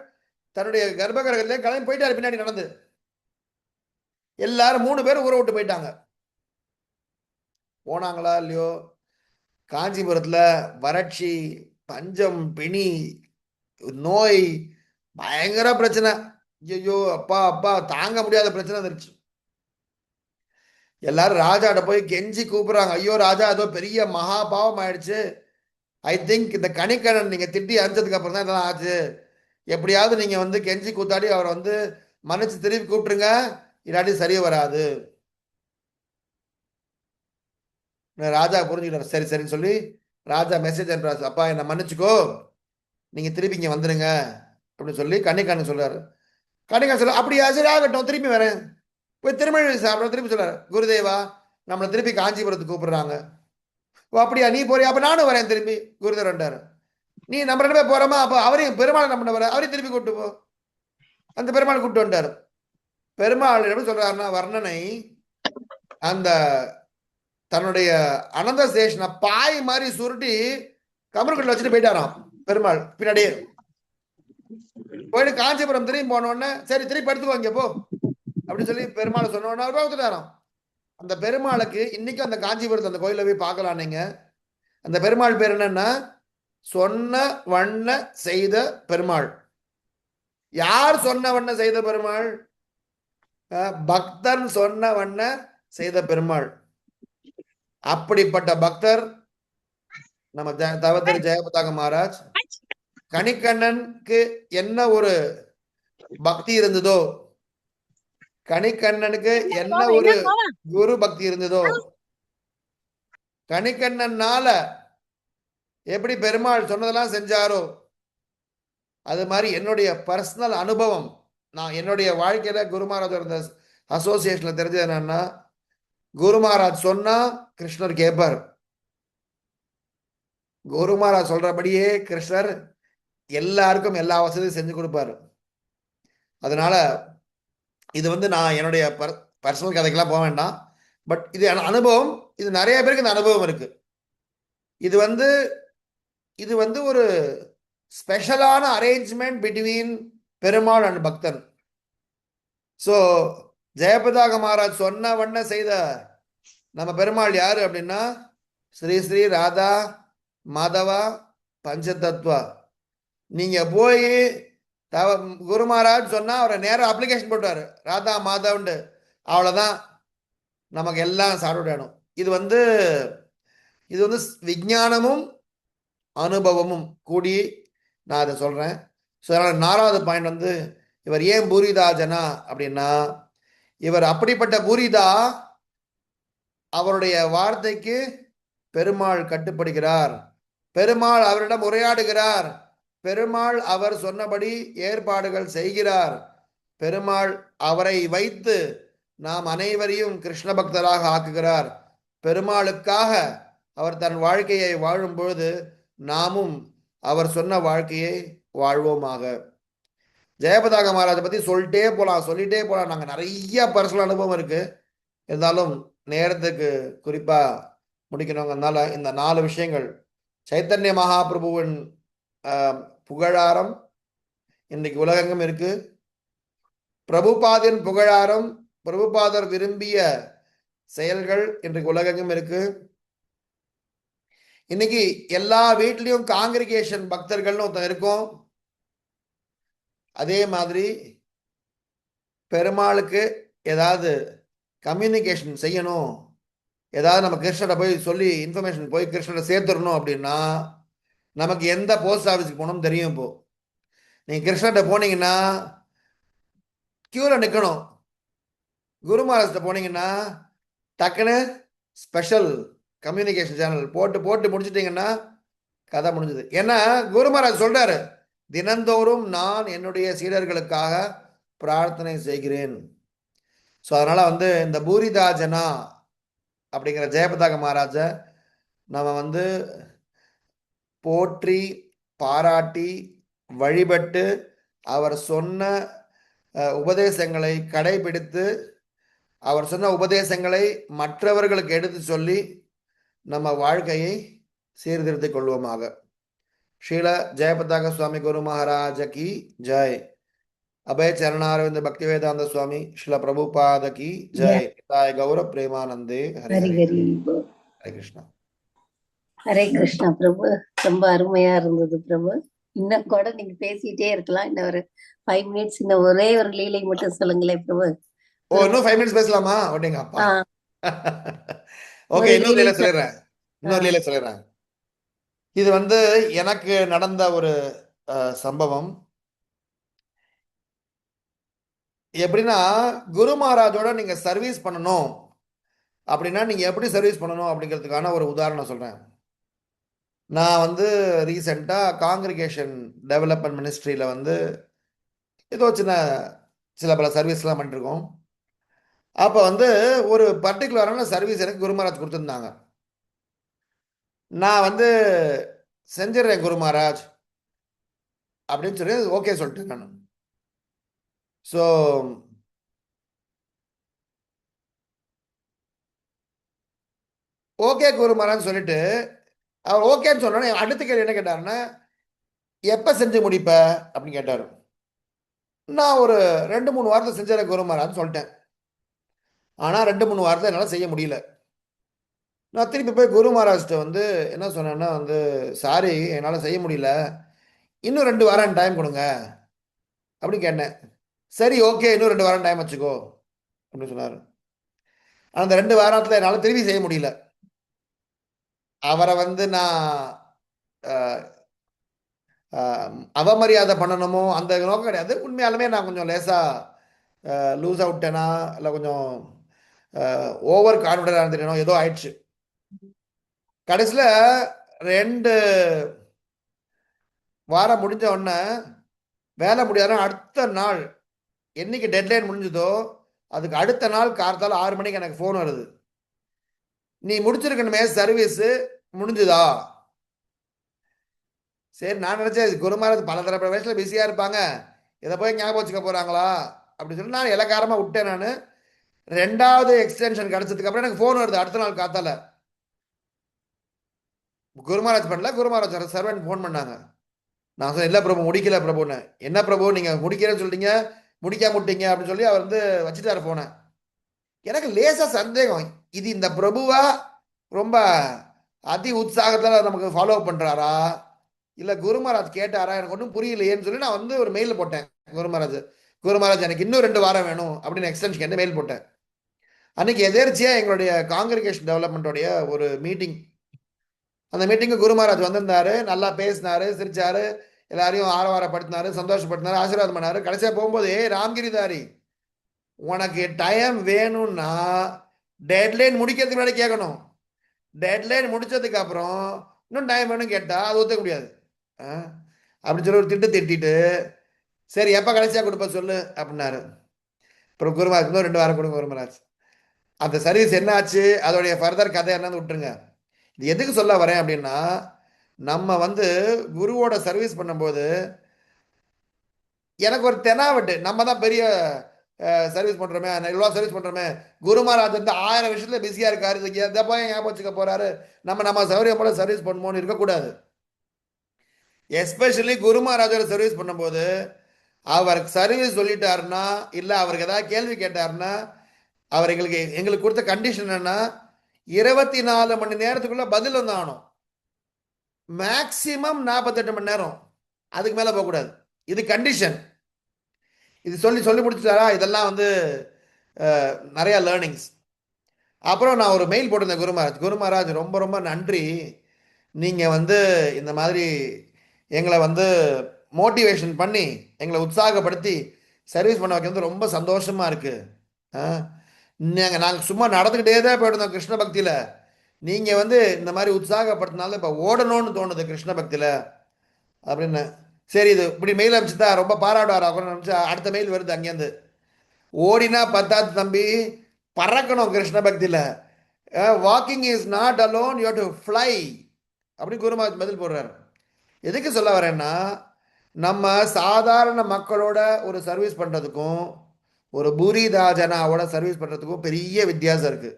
தன்னுடைய கர்ப்பகிரகத்திலே கிளம்பி போயிட்டாரு பின்னாடி நடந்து. எல்லாரும் 3 பேரும் ஊரை விட்டு போயிட்டாங்க. போனாங்களா இல்லையோ, காஞ்சிபுரத்துல வறட்சி, பஞ்சம், பிணி, நோய், பயங்கர பிரச்சனை. ஐயோ அப்பா அப்பா, தாங்க முடியாத பிரச்சனை வந்துருச்சு. எல்லாரும் ராஜாட்ட போய் கெஞ்சி கூப்பிடுறாங்க, ஐயோ ராஜா, ஏதோ பெரிய மகா பாவம் ஆயிடுச்சு, ஐ திங்க் இந்த கணிக்கண்ணன் நீங்க திட்டி அனுப்பிச்சதுக்கு அப்புறம் தான் இதெல்லாம் ஆச்சு, எப்படியாவது நீங்க வந்து கெஞ்சி கூத்தாடி அவரை வந்து மன்னிச்சு திருப்பி கூப்பிட்டுருங்க, இல்லாட்டி சரியா வராது. ராஜா புரிஞ்சுக்கிட்டார். சரி சரின்னு சொல்லி ராஜா மெசேஜ் அனுப்புறாரு, அப்பா என்னை மன்னிச்சுக்கோ, நீங்க திருப்பி இங்க வந்துருங்க அப்படின்னு சொல்லி கன்னிக்கண்ணன் சொல்றாரு. கன்னிக்கண்ணன் சொல்ல, அப்படியா, சரி ஆகட்டும், திருப்பி வரேன். போய் திருமழை சாப்பிட திருப்பி சொல்றாரு, குருதேவா நம்மளை திருப்பி காஞ்சிபுரத்துக்கு கூப்பிடுறாங்க. ஓ அப்படியா, நீ போறியா, அப்ப நானும் வரேன் திரும்பி. குருதேவன்டாரு, நீ நம்ம 2 பேர் போறோமா, அப்ப அவரையும் பெருமாள் நம்ம வர, அவரையும் திருப்பி கூப்பிட்டு போ. அந்த பெருமாள் கூப்பிட்டு வந்துட்டாரு. பெருமாள் எப்படி சொல்றாருன்னா, வர்ணனை அந்த தன்னுடைய அனந்த சேஷனை பாய் மாதிரி சுருட்டி கமருக்குள்ள வச்சுட்டு போயிட்டாராம். பெருமாள் பின்னாடியே போயிட்டு காஞ்சிபுரம் திரும்பி போன உடனே, சரி திருப்பி படுத்துக்கோ இங்க போ அப்படின்னு சொல்லி பெருமாளை சொன்ன உடனே அவர் பார்த்துட்டாராம். அந்த பெருமாளுக்கு இன்னைக்கு அந்த காஞ்சிபுரத்து அந்த கோயில போய் பார்க்கலாம் நீங்க. அந்த பெருமாள் பேர் என்னன்னா, சொன்ன வண்ண செய்த பெருமாள். யார் சொன்ன வண்ண செய்த பெருமாள்? பக்தன் சொன்ன வண்ண செய்த பெருமாள். அப்படிப்பட்ட பக்தர் நம்ம தவத்திரு ஜெயபதாக மகாராஜ். கணிக்கண்ணனுக்கு என்ன ஒரு பக்தி இருந்ததோ, கணிக்கண்ணனுக்கு என்ன ஒரு குரு பக்தி இருந்ததோ, கணிக்கண்ணனால எப்படி பெருமாள் சொன்னதெல்லாம் செஞ்சாரோ, அது மாதிரி என்னுடைய பர்சனல் அனுபவம், நான் என்னுடைய வாழ்க்கையில குரு மகாராஜோட அசோசியேஷன்ல தெரிஞ்சது என்னன்னா, குரு மகாராஜ் சொன்னா கிருஷ்ணர் கேட்பார், குரு மகாராஜ் சொல்றபடியே கிருஷ்ணர் எல்லாருக்கும் எல்லா வசதியும் செஞ்சு கொடுப்பாரு. அதனால இது வந்து நான் என்னுடைய பர்சனல் கதைக்கெல்லாம் போக வேண்டாம். பட் இது அனுபவம், இது நிறைய பேருக்கு இந்த அனுபவம் இருக்கு. இது வந்து இது வந்து ஒரு ஸ்பெஷலான அரேஞ்ச்மெண்ட் பிட்வீன் பெருமாள் அண்ட் பக்தன். ஸோ ஜெயபதாக மகாராஜ் சொன்ன வண்ண செய்த நம்ம பெருமாள் யாரு அப்படின்னா ஸ்ரீ ஸ்ரீ ராதா மாதவா பஞ்சதத்வா. நீங்க போய் குரு மகாராஜ் சொன்னா அவரை நேரம் அப்ளிகேஷன் போட்டாரு ராதா மாதவன்ட்டு, அவ்வளோதான், நமக்கு எல்லாம் சாப்பிடணும். இது வந்து விஞ்ஞானமும் அனுபவமும் கூடி நான் அதை சொல்றேன். ஸோ அதனால 4வது பாயிண்ட் வந்து இவர் ஏன் பூரிதா ஜனா அப்படின்னா, இவர் அப்படிப்பட்ட பூரிதா, அவருடைய வார்த்தைக்கு பெருமாள் கட்டுப்படுகிறார், பெருமாள் அவரிடம் உரையாடுகிறார், பெருமாள் அவர் சொன்னபடி ஏற்பாடுகள் செய்கிறார், பெருமாள் அவரை வைத்து நாம் அனைவரையும் கிருஷ்ண பக்தராக ஆக்குகிறார். பெருமாளுக்காக அவர் தன் வாழ்க்கையை வாழும் பொழுது நாமும் அவர் சொன்ன வாழ்க்கையை வாழ்வோமாக. ஜெயபதாக மகாராஜை பத்தி சொல்லிட்டே போலாம். நாங்க நிறைய பர்சனல் அனுபவம் இருக்கு, இருந்தாலும் நேரத்துக்கு குறிப்பா முடிக்கணுங்கிறதுனால இந்த 4 விஷயங்கள். சைத்தன்ய மகாபிரபுவின் புகழாரம் இன்றைக்கு உலகெங்கும் இருக்கு. பிரபுபாதின் புகழாரம், பிரபுபாதர் விரும்பிய செயல்கள் இன்றைக்கு உலகெங்கும் இருக்கு. இன்னைக்கு எல்லா வீட்லயும் காங்கிரிகேஷன் பக்தர்கள்னு ஒருத்தன் இருக்கும். அதே மாதிரி பெருமாளுக்கு ஏதாவது கம்யூனிகேஷன் செய்யணும், ஏதாவது நம்ம கிருஷ்ணரை போய் சொல்லி இன்ஃபர்மேஷன் போய் கிருஷ்ணரை சேர்த்துடணும் அப்படின்னா நமக்கு எந்த போஸ்ட் ஆஃபீஸுக்கு போகணும் தெரியும். இப்போ நீங்க கிருஷ்ணர்கிட்ட போனீங்கன்னா கியூல நிற்கணும். குரு மகாராஜ்கிட்ட போனீங்கன்னா டக்குன்னு ஸ்பெஷல் கம்யூனிகேஷன் சேனல் போட்டு முடிச்சிட்டீங்கன்னா கதை முடிஞ்சது. ஏன்னா குரு மகாராஜ் சொல்றாரு, தினந்தோறும் நான் என்னுடைய சீடர்களுக்காக பிரார்த்தனை செய்கிறேன். ஸோ அதனால வந்து இந்த பூரிதா ஜனா அப்படிங்கிற ஜெயபதாக மகாராஜ நம்ம வந்து போற்றி பாராட்டி வழிபட்டு அவர் சொன்ன உபதேசங்களை கடைபிடித்து அவர் சொன்ன உபதேசங்களை மற்றவர்களுக்கு எடுத்து சொல்லி நம்ம வாழ்க்கையை சீர்திருத்திக் கொள்வோமாக. ஸ்ரீல ஜெயபதாக சுவாமி குரு மகாராஜ கி ஜெய். அபய சரணாரவிந்த பக்தி வேதாந்த சுவாமி ஸ்ரீல பிரபுபாத கி ஜெய். தாய் கௌரவ பிரேமானந்தே. ஹரே கிருஷ்ணா. ஹரே கிருஷ்ணா பிரபு. ரொம்ப அருமையா இருந்தது பிரபு. இன்னும் கூட நீங்க பேசிட்டே இருக்கலாம். இன்னும் ஒரு 5 மினிட்ஸ், இன்னும் ஒரே ஒரு லீலை மட்டும் சொல்லுங்களேன் பிரபு. இன்னும் 5 மினிட்ஸ் பேசலாமா? ஓகேங்க அப்பா. ஓகே, இன்னொரு லீலை சொல்லிடுறேன். இது வந்து எனக்கு நடந்த ஒரு சம்பவம். எப்படின்னா, குரு மகாராஜோட நீங்க சர்வீஸ் பண்ணணும் அப்படின்னா நீங்க எப்படி சர்வீஸ் பண்ணணும் அப்படிங்கிறதுக்கான ஒரு உதாரணம் சொல்றேன். நான் வந்து ரீசெண்டா காங்கிரிகேஷன் டெவலப்மெண்ட் மினிஸ்ட்ரியில வந்து ஏதோ சில பல சர்வீஸ்லாம் பண்ணிருக்கோம். அப்போ வந்து ஒரு பர்டிகுலரான சர்வீஸ் எனக்கு குரு மகாராஜ் கொடுத்துருந்தாங்க. நான் வந்து செஞ்சிடறேன் குரு மகாராஜ் அப்படின்னு சொல்லி ஓகே சொல்லிட்டேன் நான். ஸோ ஓகே குரு மகாராஜ் சொல்லிட்டு அவர் ஓகேன்னு சொன்னோன்னே அடுத்த கேள்வி என்ன கேட்டாருன்னா, எப்போ செஞ்சு முடிப்ப அப்படின்னு கேட்டார். நான் ஒரு 2-3 வாரத்தில் செஞ்சிடறேன் குரு மகாராஜ் சொல்லிட்டேன். ஆனால் 2-3 வாரத்தில் என்னால் செய்ய முடியல. நான் திருப்பி போய் குரு மகாராஜ்கிட்ட வந்து என்ன சொன்னேன்னா வந்து, சாரி என்னால் செய்ய முடியல, இன்னும் 2 வாரம் டைம் கொடுங்க அப்படின்னு கேட்டேன். சரி ஓகே, இன்னும் 2 வாரம் டைம் வச்சுக்கோ அப்படின்னு சொன்னார். அந்த 2 வாரத்தில் என்னால் திருப்பி செய்ய முடியல. அவரை வந்து நான் அவமரியாதை பண்ணணுமோ அந்த நோக்கம் கிடையாது. உண்மையாலுமே நான் கொஞ்சம் லேசாக லூஸ் அவுட்டேனா இல்லை கொஞ்சம் ஓவர் கான்ஃபிடண்டாக இருந்துட்டேனோ ஏதோ ஆயிடுச்சு. கடைசியில் 2 வாரம் முடிஞ்ச உடனே வேலை முடியாதுன்னா அடுத்த நாள் என்னைக்கு டெட்லைன் முடிஞ்சதோ அதுக்கு அடுத்த நாள் கார்த்தால 6 மணிக்கு எனக்கு ஃபோன் வருது, நீ முடிச்சிருக்கணுமே சர்வீஸு முடிஞ்சுதா. சரி, நான் நினச்சேன் குரு மகாராஜ் பல தரப்பட்ட வயசில் பிஸியாக இருப்பாங்க, இதை போய் ஞாபகம் வச்சுக்க போகிறாங்களா அப்படின்னு சொல்லி நான் இலக்காரமாக விட்டேன். நான் 2வது எக்ஸ்டென்ஷன் கிடைச்சதுக்கு அப்புறம் எனக்கு ஃபோன் வருது அடுத்த நாள் காத்தால. குருமராஜ் பண்ணல, குருமராஜ் சர்வெண்ட் ஃபோன் பண்ணாங்க. நான் சொன்னேன், இல்லை பிரபு முடிக்கல பிரபுன்னு. என்ன பிரபு நீங்கள் முடிக்கிறேன்னு சொல்லிட்டீங்க, முடிக்காம விட்டீங்க அப்படின்னு சொல்லி அவர் வந்து வச்சுட்டாரு போனேன். எனக்கு லேசா சந்தேகம், இது இந்த பிரபுவா ரொம்ப அதி உற்சாகத்தில் நமக்கு ஃபாலோ பண்ணுறாரா இல்லை குருமராஜ் கேட்டாரா, எனக்கு ஒன்றும் புரியலையேன்னு சொல்லி நான் வந்து ஒரு மெயில் போட்டேன் குருமராஜ் எனக்கு இன்னும் 2 வாரம் வேணும் அப்படின்னு எக்ஸ்டென்ஷன் கேட்டு மெயில் போட்டேன். அன்னைக்கு எதேர்ச்சியாக எங்களுடைய காங்கிரிகேஷன் டெவலப்மெண்ட்டோடைய ஒரு மீட்டிங். அந்த மீட்டிங்கு குருமராஜ் வந்திருந்தாரு, நல்லா பேசினாரு, சிரிச்சாரு, எல்லாரையும் ஆரவாரப்படுத்தினாரு, சந்தோஷப்படுத்தினாரு, ஆசீர்வாதம் பண்ணாரு. கடைசியாக போகும்போது, ராம்கிரிதாரி உனக்கு டைம் வேணும்னா டெட்லைன் முடிக்கிறதுக்கு முன்னாடி கேட்கணும். டெட்லைன் முடிச்சதுக்கு அப்புறம் இன்னும் டைம் வேணும் கேட்டா அது ஒத்துக்க முடியாது அப்படின்னு சொல்லி ஒரு திட்டிட்டு, சரி எப்போ கடைசியாக கொடுப்ப சொல்லு அப்படின்னாரு. அப்புறம் குருமராஜ் இன்னும் 2 வாரம் கொடுங்க குருமராஜ். அந்த சர்வீஸ் என்ன ஆச்சு, அதோடைய ஃபர்தர் கதை என்னன்னு விட்டுருங்க. இது எதுக்கு சொல்ல வரேன் அப்படின்னா, நம்ம வந்து குருவோட சர்வீஸ் பண்ணும்போது எனக்கு ஒரு தெனாவட்டு, நம்ம தான் பெரிய சர்வீஸ் பண்றோமே, இவ்வளோ சர்வீஸ் பண்றோமே, குருமராஜ் வந்து 1000 விஷயத்துல பிஸியா இருக்காரு, இதுக்கு எதை போய் ஞாபகம் வச்சுக்க போறாரு, நம்ம சௌரியம் போல சர்வீஸ் பண்ணுமோன்னு இருக்கக்கூடாது. எஸ்பெஷலி குருமராஜோட சர்வீஸ் பண்ணும்போது அவருக்கு சர்வீஸ் சொல்லிட்டாருன்னா, இல்லை அவருக்கு ஏதாவது கேள்வி கேட்டாருன்னா, அவர் எங்களுக்கு கொடுத்த கண்டிஷன் என்னன்னா 24 மணி நேரத்துக்குள்ள பதில் வந்து ஆகணும். மேக்சிமம் 48 மணி நேரம், அதுக்கு மேல போகக்கூடாது. இது கண்டிஷன். இது சொல்லி முடிச்சுட்டாரா, இதெல்லாம் வந்து நிறைய லேர்னிங்ஸ். அப்புறம் நான் ஒரு மெயில் போட்டிருந்தேன், குருமராஜ் ரொம்ப ரொம்ப நன்றி, நீங்க வந்து இந்த மாதிரி எங்களை வந்து மோட்டிவேஷன் பண்ணி எங்களை உற்சாகப்படுத்தி சர்வீஸ் பண்ண வைக்கிறது ரொம்ப சந்தோஷமா இருக்கு. நாங்கள் சும்மா நடந்துக்கிட்டே தான் போயிடுந்தோம் கிருஷ்ண பக்தியில், நீங்கள் வந்து இந்த மாதிரி உற்சாகப்படுத்தினால இப்போ ஓடணும்னு தோணுது கிருஷ்ண பக்தியில் அப்படின்னு. சரி, இது இப்படி மெயில் அனுப்பிச்சுதா ரொம்ப பாராட்டுவார் அப்படின்னு நினச்சா அடுத்த மெயில் வருது அங்கேருந்து, ஓடினா பத்தாது தம்பி, பறக்கணும் கிருஷ்ண பக்தியில், walking is not alone, you have to fly அப்படி குருமராஜ் பதில் போடுறாரு. எதுக்கு சொல்ல வரேன்னா, நம்ம சாதாரண மக்களோட ஒரு சர்வீஸ் பண்ணுறதுக்கும் ஒரு பூரிதாஜனாவோட சர்வீஸ் பண்ணுறதுக்கும் பெரிய வித்தியாசம் இருக்கு.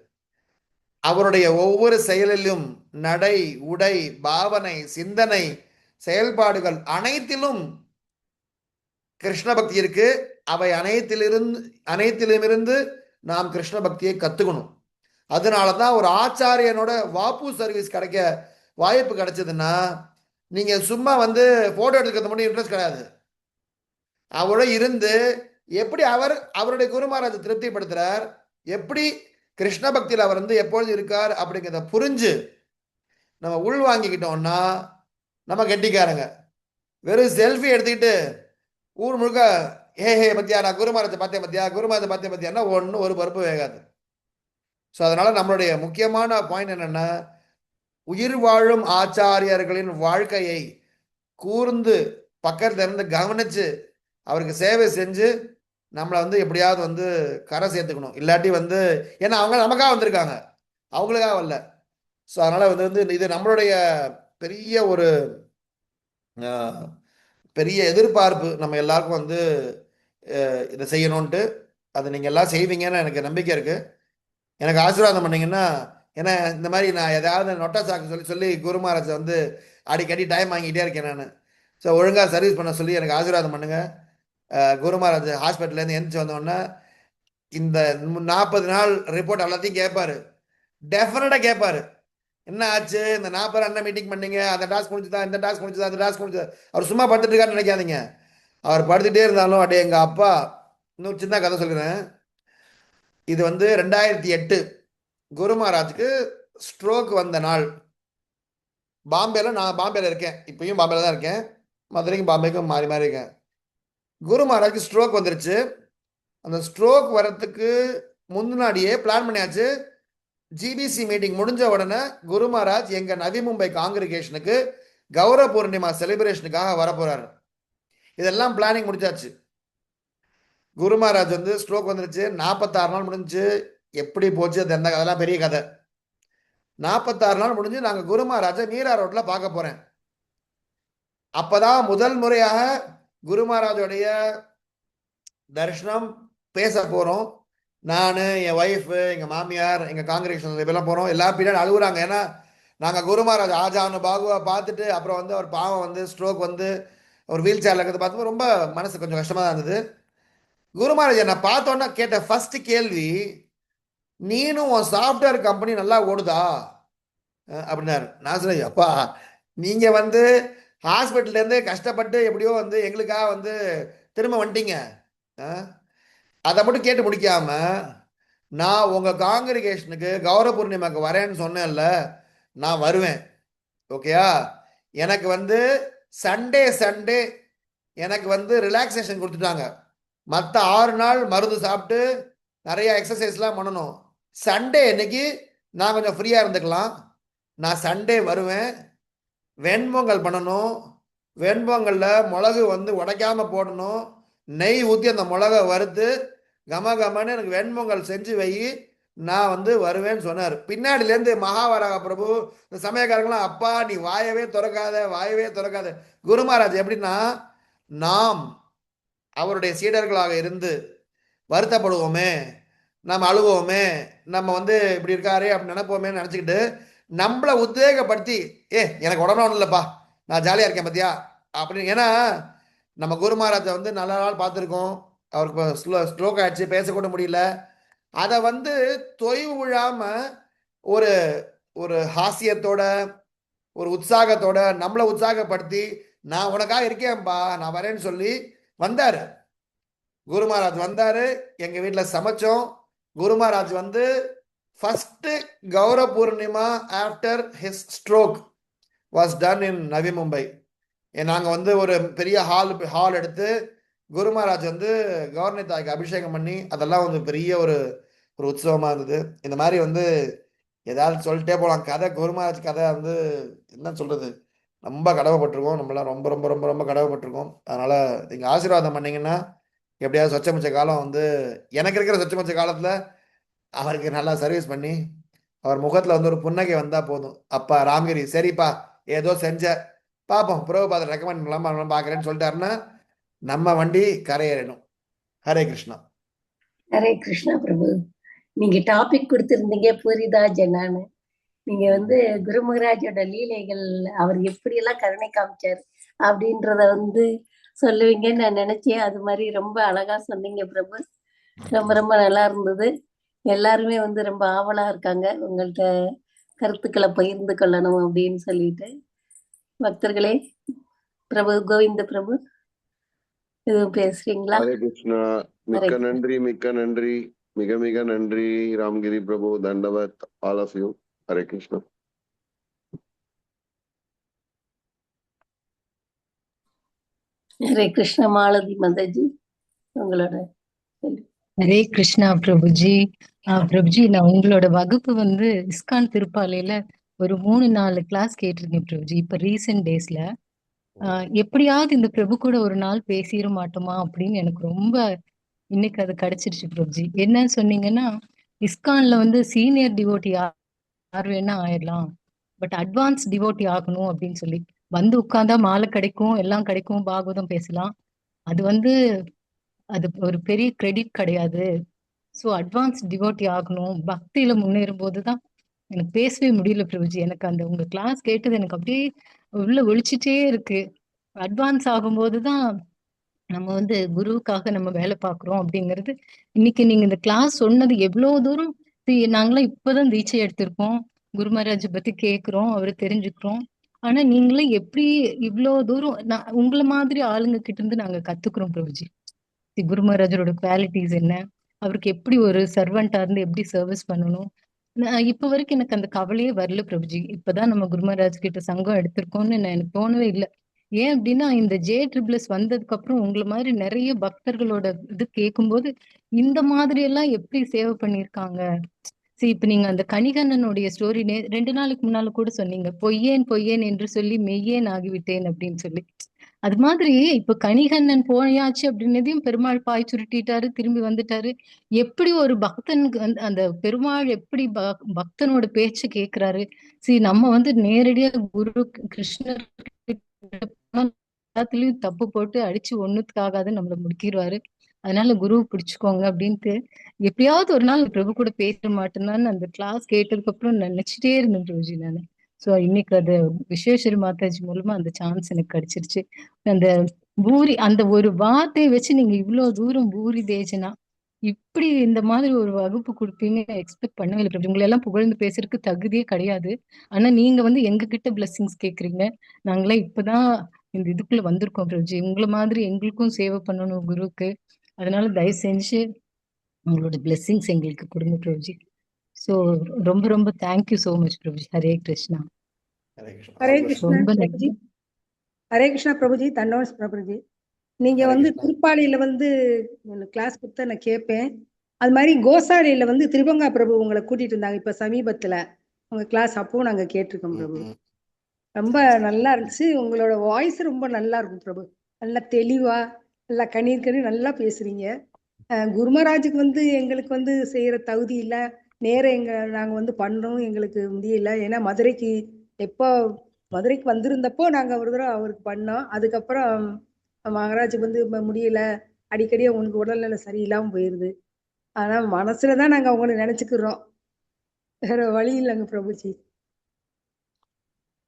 அவருடைய ஒவ்வொரு செயலிலும் நடை, உடை, பாவனை, சிந்தனை, செயல்பாடுகள் அனைத்திலும் கிருஷ்ண பக்தி இருக்கு. அவை அனைத்திலுமிருந்து நாம் கிருஷ்ண பக்தியை கத்துக்கணும். அதனால தான் ஒரு ஆச்சாரியனோட வாப்பு சர்வீஸ் கிடைக்க வாய்ப்பு கிடைச்சதுன்னா, நீங்க சும்மா வந்து போட்டோ எடுக்கிறது மட்டும் இன்ட்ரெஸ்ட் கிடையாது. அவரோட இருந்து எப்படி அவருடைய குருமராஜை திருப்திப்படுத்துறார், எப்படி கிருஷ்ண பக்தியில் அவர் வந்து எப்பொழுது இருக்கார் அப்படிங்கிறத புரிஞ்சு நம்ம உள் வாங்கிக்கிட்டோம்னா நம்ம கெட்டிக்காரங்க. வெறும் செல்ஃபி எடுத்துக்கிட்டு ஊர் முழுக்க ஹே பத்தியா நான் குருமராஜை பார்த்தேன் பத்தியான்னா ஒன்றும் ஒரு பருப்பு வேகாது. ஸோ அதனால நம்மளுடைய முக்கியமான பாயிண்ட் என்னன்னா, உயிர் வாழும் ஆச்சாரியர்களின் வாழ்க்கையை கூர்ந்து பக்கத்திலிருந்து கவனிச்சு அவருக்கு சேவை செஞ்சு நம்மளை வந்து எப்படியாவது வந்து கரை சேர்த்துக்கணும். இல்லாட்டி வந்து, ஏன்னா அவங்க நமக்காக வந்திருக்காங்க, அவங்களுக்காக வரல. ஸோ அதனால வந்து இது நம்மளுடைய பெரிய ஒரு பெரிய எதிர்பார்ப்பு, நம்ம எல்லாருக்கும் வந்து இதை செய்யணும்ன்ட்டு. அதை நீங்கள் எல்லாம் செய்வீங்கன்னு எனக்கு நம்பிக்கை இருக்கு. எனக்கு ஆசீர்வாதம் பண்ணீங்கன்னா, ஏன்னா இந்த மாதிரி நான் ஏதாவது நொட்டை சாக்கு சொல்லி குருமராஜை வந்து அடிக்கடி டைம் வாங்கிட்டே இருக்கேன் நான். ஸோ ஒழுங்காக சர்வீஸ் பண்ண சொல்லி எனக்கு ஆசீர்வாதம் பண்ணுங்க. குருமராஜ் ஹாஸ்பிட்டல்லேருந்து எந்திரிச்சு வந்தோடனே இந்த 40 நாள் ரிப்போர்ட் எல்லாத்தையும் கேட்பாரு, டெஃபினட்டாக கேட்பாரு. என்ன ஆச்சு, இந்த 40 நாள் என்ன மீட்டிங் பண்ணீங்க, அந்த டாஸ்க் முடிச்சுதா, இந்த டாஸ்க் முடிச்சுதா, அந்த டாஸ்க் முடிச்சுதா. அவர் சும்மா படுத்துட்டு இருக்காருன்னு நினைக்காதீங்க. அவர் படுத்துட்டே இருந்தாலும் அப்படியே எங்கள் அப்பா, இன்னும் சின்ன கதை சொல்கிறேன். இது வந்து 2008 குருமராஜுக்கு ஸ்ட்ரோக் வந்த நாள். நான் பாம்பேல இருக்கேன், இப்பயும் பாம்பேல தான் இருக்கேன், மதுரைக்கும் பாம்பேக்கும் மாறி மாறி இருக்கேன். குருமராஜுக்கு ஸ்ட்ரோக் வந்துருச்சு. அந்த ஸ்ட்ரோக் வரத்துக்கு முன்னாடியே பிளான் பண்ணியாச்சு. ஜிபிசி மீட்டிங் முடிஞ்ச உடனே குருமராஜ் எங்க நவி மும்பை காங்கிரிகேஷனுக்கு கௌரவ பூர்ணிமா செலிப்ரேஷனுக்காக வரப்போறாரு. இதெல்லாம் பிளானிங் முடிச்சாச்சு. குருமராஜ் வந்து ஸ்ட்ரோக் வந்துருச்சு, 46 நாள் முடிஞ்சு. எப்படி போச்சு அதெல்லாம் பெரிய கதை. 46 நாள் முடிஞ்சு நாங்கள் குருமராஜை மீரா ரோட்ல பார்க்க போறேன். அப்பதான் முதல் முறையாக குருமராஜோடைய தரிசனம் பேச போறோம். நான், என் ஒய்ஃபு, எங்கள் மாமியார், எங்கள் காங்கிரேஷன் இப்பெல்லாம் போகிறோம். எல்லா பின்னாடி அழுகுறாங்க. ஏன்னா நாங்கள் குரு மகாராஜ் ஆஜானு பாகுவா பார்த்துட்டு அப்புறம் வந்து அவர் பாவம் வந்து ஸ்ட்ரோக் வந்து ஒரு வீல் சேரில் இருக்கிறத பார்த்து ரொம்ப மனசு கொஞ்சம் கஷ்டமாக தான் இருந்தது. குரு மகாராஜ் என்னை பார்த்தோன்னா கேட்ட ஃபர்ஸ்ட் கேள்வி, நீனும் உன் சாஃப்ட்வேர் கம்பெனி நல்லா ஓடுதா அப்படின்னாரு. நான் சொன்னேன், அப்பா நீங்கள் வந்து ஹாஸ்பிட்டல்லேருந்து கஷ்டப்பட்டு எப்படியோ வந்து எங்களுக்காக வந்து திரும்ப வந்துட்டீங்க. அதை மட்டும் கேட்டு முடிக்காம, நான் உங்கள் காங்கிரிகேஷனுக்கு கௌரவ பூர்ணிமாக்கு வரேன்னு சொன்னேன்ல, நான் வருவேன். ஓகேயா? எனக்கு வந்து சண்டே சண்டே எனக்கு வந்து ரிலாக்ஸேஷன் கொடுத்துட்டாங்க. மற்ற 6 நாள் மருந்து சாப்பிட்டு நிறைய எக்ஸசைஸ்லாம் பண்ணணும். சண்டே இன்னைக்கு நான் கொஞ்சம் ஃப்ரீயாக இருந்துக்கலாம். நான் சண்டே வருவேன். வெண்பொங்கல் பண்ணணும். வெண்பொங்கலில் மிளகு வந்து உடைக்காமல் போடணும். நெய் ஊற்றி அந்த மிளகை வறுத்து கம கமன்னு எனக்கு வெண்பொங்கல் செஞ்சு வை, நான் வந்து வருவேன்னு சொன்னார். பின்னாடிலேருந்து மகாவராக பிரபு இந்த சமயக்காரங்களாம், அப்பா நீ வாயவே திறக்காத, வாயவே திறக்காத. குரு மகாராஜ் எப்படின்னா, நாம் அவருடைய சீடர்களாக இருந்து வருத்தப்படுவோமே, நம்ம அழுவோமே, நம்ம வந்து இப்படி இருக்காரே அப்படி நினைப்போமே நினச்சிக்கிட்டு நம்மளை உத்வேகப்படுத்தி, எனக்கு உடனே ஒன்றும் இல்லைப்பா, நான் ஜாலியாக இருக்கேன் பார்த்தியா அப்படின்னு. ஏன்னா நம்ம குரு மகாராஜை வந்து நல்ல நாள் பார்த்துருக்கோம். அவருக்கு ஸ்ட்ரோக் ஆயிடுச்சு, பேசக்கூட முடியல. அதை வந்து தொய்வு விழாமல் ஒரு ஒரு ஹாஸ்யத்தோட ஒரு உற்சாகத்தோட நம்மளை உற்சாகப்படுத்தி, நான் உனக்காக இருக்கேன்பா, நான் வரேன்னு சொல்லி வந்தார். குரு மகாராஜ் வந்தார், எங்கள் வீட்டில் சமைச்சோம். குரு மகாராஜ் வந்து first Gaura Purnima after his stroke was done in Navi Mumbai. நாங்கள் வந்து ஒரு பெரிய ஹால் எடுத்து குரு மகாராஜ் வந்து கவர்னர் தாய்க்கு அபிஷேகம் பண்ணி அதெல்லாம் வந்து பெரிய ஒரு ஒரு உற்சவமாக இருந்தது. இந்த மாதிரி வந்து ஏதாவது சொல்லிட்டே போகலாம். கதை குரு மகாராஜ் கதை வந்து என்ன சொல்கிறது, ரொம்ப கடமைப்பட்டிருக்கோம். நம்மளாம் ரொம்ப ரொம்ப ரொம்ப ரொம்ப கடமைப்பட்டிருக்கோம். அதனால் நீங்கள் ஆசீர்வாதம் பண்ணிங்கன்னா எப்படியாவது சொச்சமிச்ச காலம் வந்து எனக்கு இருக்கிற சொச்சமிச்ச காலத்தில் அவருக்கு நல்லா சர்வீஸ் பண்ணி அவர் முகத்தில் வந்து ஒரு புன்னகை வந்தால் போதும். அப்பா ராம்கிரி சரிப்பா ஏதோ செஞ்ச பார்ப்போம், பிரபுபாதர் ரெக்கமெண்ட் பண்ணலாமா பார்க்குறேன்னு சொல்லிட்டாருன்னா நம்ம வண்டி கரையேறணும். ஹரே கிருஷ்ணா. ஹரே கிருஷ்ணா பிரபு. நீங்க டாபிக் கொடுத்திருந்தீங்க புரிதா ஜனான்னு. நீங்க வந்து குரு மகாராஜோட லீலைகள் அவர் எப்படி எல்லாம் கருணை காமிச்சாரு அப்படின்றத வந்து சொல்லுவீங்கன்னு நான் நினைச்சேன். அது மாதிரி ரொம்ப அழகா சொன்னீங்க பிரபு. ரொம்ப ரொம்ப நல்லா இருந்தது. எல்லாருமே வந்து ரொம்ப ஆவலா இருக்காங்க உங்கள்ட்ட கருத்துக்களை பகிர்ந்து கொள்ளணும் அப்படின்னு சொல்லிட்டு. பக்தர்களே, பிரபு கோவிந்த பிரபு எதுவும் பேசுறீங்களா? ஹரே கிருஷ்ணா. மிக்க நன்றி, மிக்க நன்றி, மிக மிக நன்றி Ramgiri Prabhu. Dandavat all of you. Hare Krishna. Hare Krishna Malati Mataji உங்களோட. ஹரே கிருஷ்ணா பிரபுஜி. பிரபுஜி, நான் உங்களோட வகுப்பு வந்து இஸ்கான் திருப்பாலையில ஒரு 3-4 கிளாஸ் கேட்டிருக்கேன் பிரபுஜி. இப்ப ரீசெண்ட் டேஸ்ல எப்படியாவது இந்த பிரபு கூட ஒரு நாள் பேசிட மாட்டோமா அப்படின்னு எனக்கு ரொம்ப இன்னைக்கு அது கிடைச்சிருச்சு பிரபுஜி. என்ன சொன்னீங்கன்னா, இஸ்கான்ல வந்து சீனியர் டிவோட்டி யார் வேணா ஆயிடலாம், பட் அட்வான்ஸ் டிவோட்டி ஆகணும் அப்படின்னு சொல்லி. வந்து உட்கார்ந்தா மாலை கிடைக்கும், எல்லாம் கிடைக்கும், பாகவதம் பேசலாம். அது வந்து அது ஒரு பெரிய கிரெடிட் கிடையாது. ஸோ அட்வான்ஸ் டிவோட்டி ஆகணும், பக்தியில முன்னேறும் போதுதான் எனக்கு பேசவே முடியல பிரபுஜி. எனக்கு அந்த உங்க கிளாஸ் கேட்டது எனக்கு அப்படியே உள்ள ஒழிச்சிட்டே இருக்கு. அட்வான்ஸ் ஆகும்போதுதான் நம்ம வந்து குருவுக்காக நம்ம வேலை பார்க்குறோம் அப்படிங்கிறது. இன்னைக்கு நீங்க இந்த கிளாஸ் சொன்னது எவ்வளவு தூரம். நாங்களாம் இப்பதான் தீட்சை எடுத்திருக்கோம், குரு மகாராஜ் பத்தி கேட்கிறோம், அவரை தெரிஞ்சுக்கிறோம். ஆனா நீங்களும் எப்படி இவ்வளோ தூரம் நான் உங்களை மாதிரி ஆளுங்க கிட்ட இருந்து நாங்க கத்துக்கிறோம் பிரபுஜி. குரு மகாராஜரோட குவாலிட்டிஸ் என்ன, அவருக்கு எப்படி ஒரு சர்வெண்டா இருந்து எப்படி சர்வீஸ் பண்ணணும். இப்ப வரைக்கும் எனக்கு அந்த கவலையே வரல பிரபுஜி. இப்பதான் நம்ம குரு மகாராஜ் கிட்ட சங்கம் எடுத்திருக்கோம்னு எனக்கு தோணவே இல்லை. ஏன் அப்படின்னா, இந்த JSSS வந்ததுக்கு அப்புறம் உங்களை மாதிரி நிறைய பக்தர்களோட இது கேட்கும்போது இந்த மாதிரி எல்லாம் எப்படி சேவை பண்ணியிருக்காங்க. சரி, இப்ப நீங்க அந்த கணிகண்ணனுடைய ஸ்டோரி 2 நாளைக்கு முன்னால கூட சொன்னீங்க, பொய்யேன் பொய்யேன் என்று சொல்லி மெய்யேன் ஆகிவிட்டேன் அப்படின்னு சொல்லி. அது மாதிரி இப்ப கணிகண்ணன் போயாச்சு அப்படின்னதையும் பெருமாள் பாய் சுருட்டிட்டாரு, திரும்பி வந்துட்டாரு. எப்படி ஒரு பக்தனுக்கு அந்த பெருமாள் எப்படி பக்தனோட பேச்சு கேட்கிறாரு. சரி, நம்ம வந்து நேரடியா குரு கிருஷ்ணர் எல்லாத்துலயும் தப்பு போட்டு அடிச்சு ஒண்ணுத்துக்காகாது நம்மள முடிக்கிடுவாரு. அதனால குரு பிடிச்சுக்கோங்க அப்படின்ட்டு எப்படியாவது ஒரு நாள் பிரபு கூட பேச மாட்டேன்னான்னு அந்த கிளாஸ் கேட்டதுக்கு அப்புறம் நினைச்சிட்டே இருந்தேன் பிரபுஜி நான். ஸோ இன்னைக்கு அது விஸ்வேஸ்வரி மாதாஜி மூலமா அந்த சான்ஸ் எனக்கு கிடைச்சிருச்சு. அந்த பூரி அந்த ஒரு வார்த்தையை வச்சு நீங்க இவ்வளவு தூரம் பூரி தேஜனா இப்படி இந்த மாதிரி ஒரு வகுப்பு கொடுப்பீங்க எக்ஸ்பெக்ட் பண்ணவே இல்லை பிரபு. உங்களை எல்லாம் புகழ்ந்து பேசுறதுக்கு தகுதியே கிடையாது. ஆனா நீங்க வந்து எங்க கிட்ட பிளெஸிங்ஸ் கேக்குறீங்க. நாங்களாம் இப்பதான் இந்த இதுக்குள்ள வந்திருக்கோம் பிரபுஜி. உங்களை மாதிரி எங்களுக்கும் சேவை பண்ணணும் குருவுக்கு. அதனால தயவு செஞ்சு உங்களோட பிளெஸிங்ஸ் எங்களுக்கு கொடுங்க பிரபுஜி. ஸோ ரொம்ப ரொம்ப thank you so much Prabhuji. Hare Krishna. Hare Krishna. Hare All the best. Krishna ரொம்ப பிரபுஜி. நன்றி. ஹரே கிருஷ்ணா பிரபுஜி. தன்னோஸ் பிரபுஜி. நீங்க ஹரே வந்து கிருஷ்ணா. திருப்பாலையில வந்து கிளாஸ் கொடுத்தா நான் கேட்பேன். அது மாதிரி கோசாலையில வந்து திருவங்கா பிரபு உங்களை கூட்டிட்டு இருந்தாங்க இப்ப சமீபத்துல. உங்க கிளாஸ் அப்பவும் நாங்க கேட்டிருக்கோம் பிரபு. ரொம்ப நல்லா இருந்துச்சு. உங்களோட வாய்ஸ் ரொம்ப நல்லா இருக்கும் பிரபு. நல்லா தெளிவா நல்லா கணீர் நல்லா பேசுறீங்க. குருமராஜுக்கு வந்து எங்களுக்கு வந்து செய்யற தகுதி இல்லை. நேரம் நாங்க வந்து பண்றோம், எங்களுக்கு முடியல. ஏன்னா மதுரைக்கு வந்திருந்தப்போ நாங்க ஒரு தடவை அவருக்கு பண்ணோம். அதுக்கப்புறம் மகாராஜுக்கு வந்து முடியல, அடிக்கடி உங்களுக்கு உடல்நிலை சரியில்லாம போயிருது. ஆனா மனசுலதான் நாங்க அவங்களை நினைச்சுக்கிறோம், வேற வழி இல்லைங்க பிரபுஜி.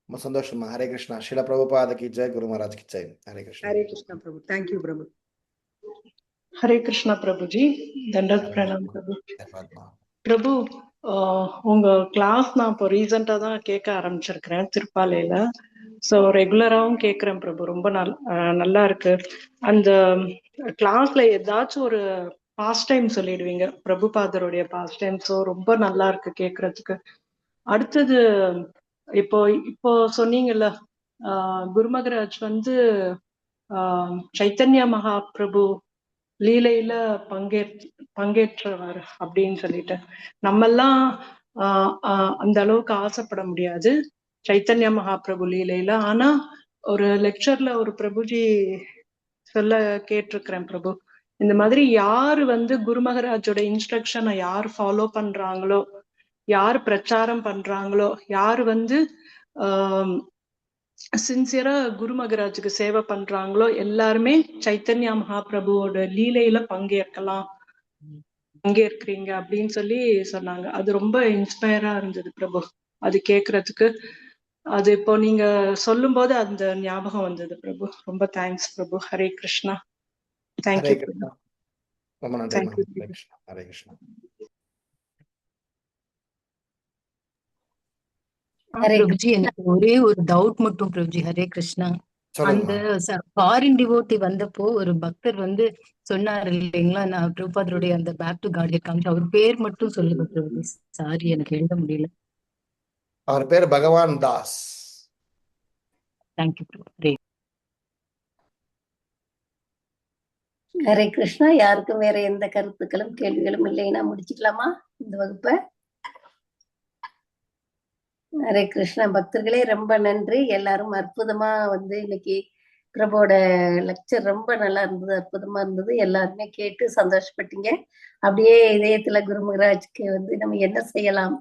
ரொம்ப சந்தோஷமா. ஹரே கிருஷ்ணா. ஸ்ரீல பிரபுபாதகி ஜெய், குரு மகாராஜ் கி ஜெய். ஹரே கிருஷ்ணா. ஹரே கிருஷ்ணா பிரபு. தேங்க்யூ பிரபு. ஹரே கிருஷ்ணா பிரபுஜி. தண்டத் ஹரே பிரணாம் கிருஷ்ணா. பிரபு. பரமாத்மா. பிரபு, உங்க கிளாஸ் நான் இப்போ ரீசெண்டா தான் கேட்க ஆரம்பிச்சிருக்கிறேன் திருப்பாலையில. ஸோ ரெகுலராகவும் கேட்குறேன் பிரபு. ரொம்ப நல்லா இருக்கு. அந்த கிளாஸ்ல ஏதாச்சும் ஒரு பாஸ்ட் டைம் சொல்லிடுவீங்க, பிரபுபாதருடைய பாஸ்ட் டைம். ஸோ ரொம்ப நல்லா இருக்கு கேட்கறதுக்கு. அடுத்தது இப்போ இப்போ சொன்னீங்கல்ல, குருமகராஜ் வந்து சைத்தன்ய மகாபிரபு லீலையில பங்கேற்றவர் அப்படின்னு சொல்லிட்டு, நம்மெல்லாம் அந்த அளவுக்கு ஆசைப்பட முடியாது சைத்தன்ய மகாபிரபு லீலையில. ஆனா ஒரு லெக்சர்ல ஒரு பிரபுஜி சொல்ல கேட்டிருக்கிறேன் பிரபு, இந்த மாதிரி யாரு வந்து குருமகராஜோட இன்ஸ்ட்ரக்ஷனை யார் ஃபாலோ பண்றாங்களோ, யார் பிரச்சாரம் பண்றாங்களோ, யாரு வந்து சின்சியரா குரு மகராஜுக்கு சேவை பண்றாங்களோ எல்லாருமே சைத்தன்யா மகாபிரபுவோட லீலையில பங்கேற்கிறீங்க அப்படின்னு சொல்லி சொன்னாங்க. அது ரொம்ப இன்ஸ்பயரா இருந்தது பிரபு அது கேக்குறதுக்கு. அது இப்போ நீங்க சொல்லும் போது அந்த ஞாபகம் வந்தது பிரபு. ரொம்ப தேங்க்ஸ் பிரபு. ஹரே கிருஷ்ணா. தேங்க்யூ பிரபு. ரொம்ப நன்றி. தேங்க்யூ. ஹரே கிருஷ்ணா. ஹரே கிருஷ்ணா. பிரபுஜி எனக்கு ஒரே ஒரு டவுட் மட்டும் பிரபுஜி. ஹரே கிருஷ்ணா. அந்த ஃபாரின் டிவோட்டி வந்தப்போ ஒரு பக்தர் வந்து சொன்னார் இல்லைங்களா, நான் பிரபுபாதருடைய அந்த பேக் டு காட் காமிச்சு, அவர் பேர் மட்டும் சொல்லுங்க பிரபுஜி. சாரி, எனக்கு எழுத முடியல. அவர் பேர் பகவான் தாஸ். தேங்க்யூ பிரபு. ஹரே கிருஷ்ணா. யாருக்கும் வேற எந்த கருத்துக்களும் கேள்விகளும் இல்லைன்னா முடிச்சுக்கலாமா இந்த வகுப்பை? ஹரே கிருஷ்ணா. பக்தர்களே ரொம்ப நன்றி. எல்லாரும் அற்புதமா வந்து இன்னைக்கு பிரபோட லெக்சர் ரொம்ப நல்லா இருந்தது, அற்புதமா இருந்தது. எல்லாருமே கேட்டு சந்தோஷப்பட்டீங்க. அப்படியே இதயத்துல குருமகராஜ்க்கு வந்து நம்ம என்ன செய்யலாம்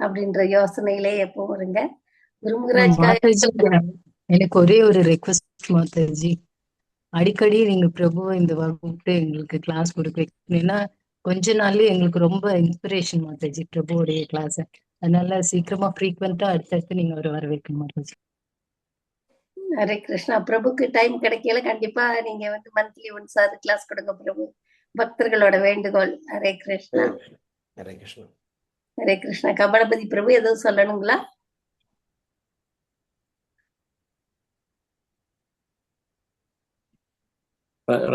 அப்படின்ற யோசனையிலே எப்போ வருங்க. குருமகராஜ் எனக்கு ஒரே ஒரு ரெக்வஸ்ட் மாதாஜி, அடிக்கடி நீங்க பிரபுவை இந்த வகுப்பு எங்களுக்கு கிளாஸ் கொடுக்க வைக்கணும். ஏன்னா கொஞ்ச நாள்லயே எங்களுக்கு ரொம்ப இன்ஸ்பிரேஷன் மாதாஜி பிரபுவோடைய கிளாஸ். அதனால சீக்கிரமா ஃப்ரீக்வெண்டா அடுத்தடுத்து நீங்க அவரை வர வைக்கணும் மாதாஜி. ஹரே கிருஷ்ணா. பிரபுக்கு டைம் கிடைக்கல, கண்டிப்பா நீங்க வந்து மந்த்லி ஒன்ஸ் அது கிளாஸ் கொடுங்க பிரபு. பக்தர்களோட வேண்டுகோள். ஹரே கிருஷ்ணா. ஹரே கிருஷ்ணா. ஹரே கிருஷ்ணா. கமலபதி பிரபு எதுவும் சொல்லணுங்களா?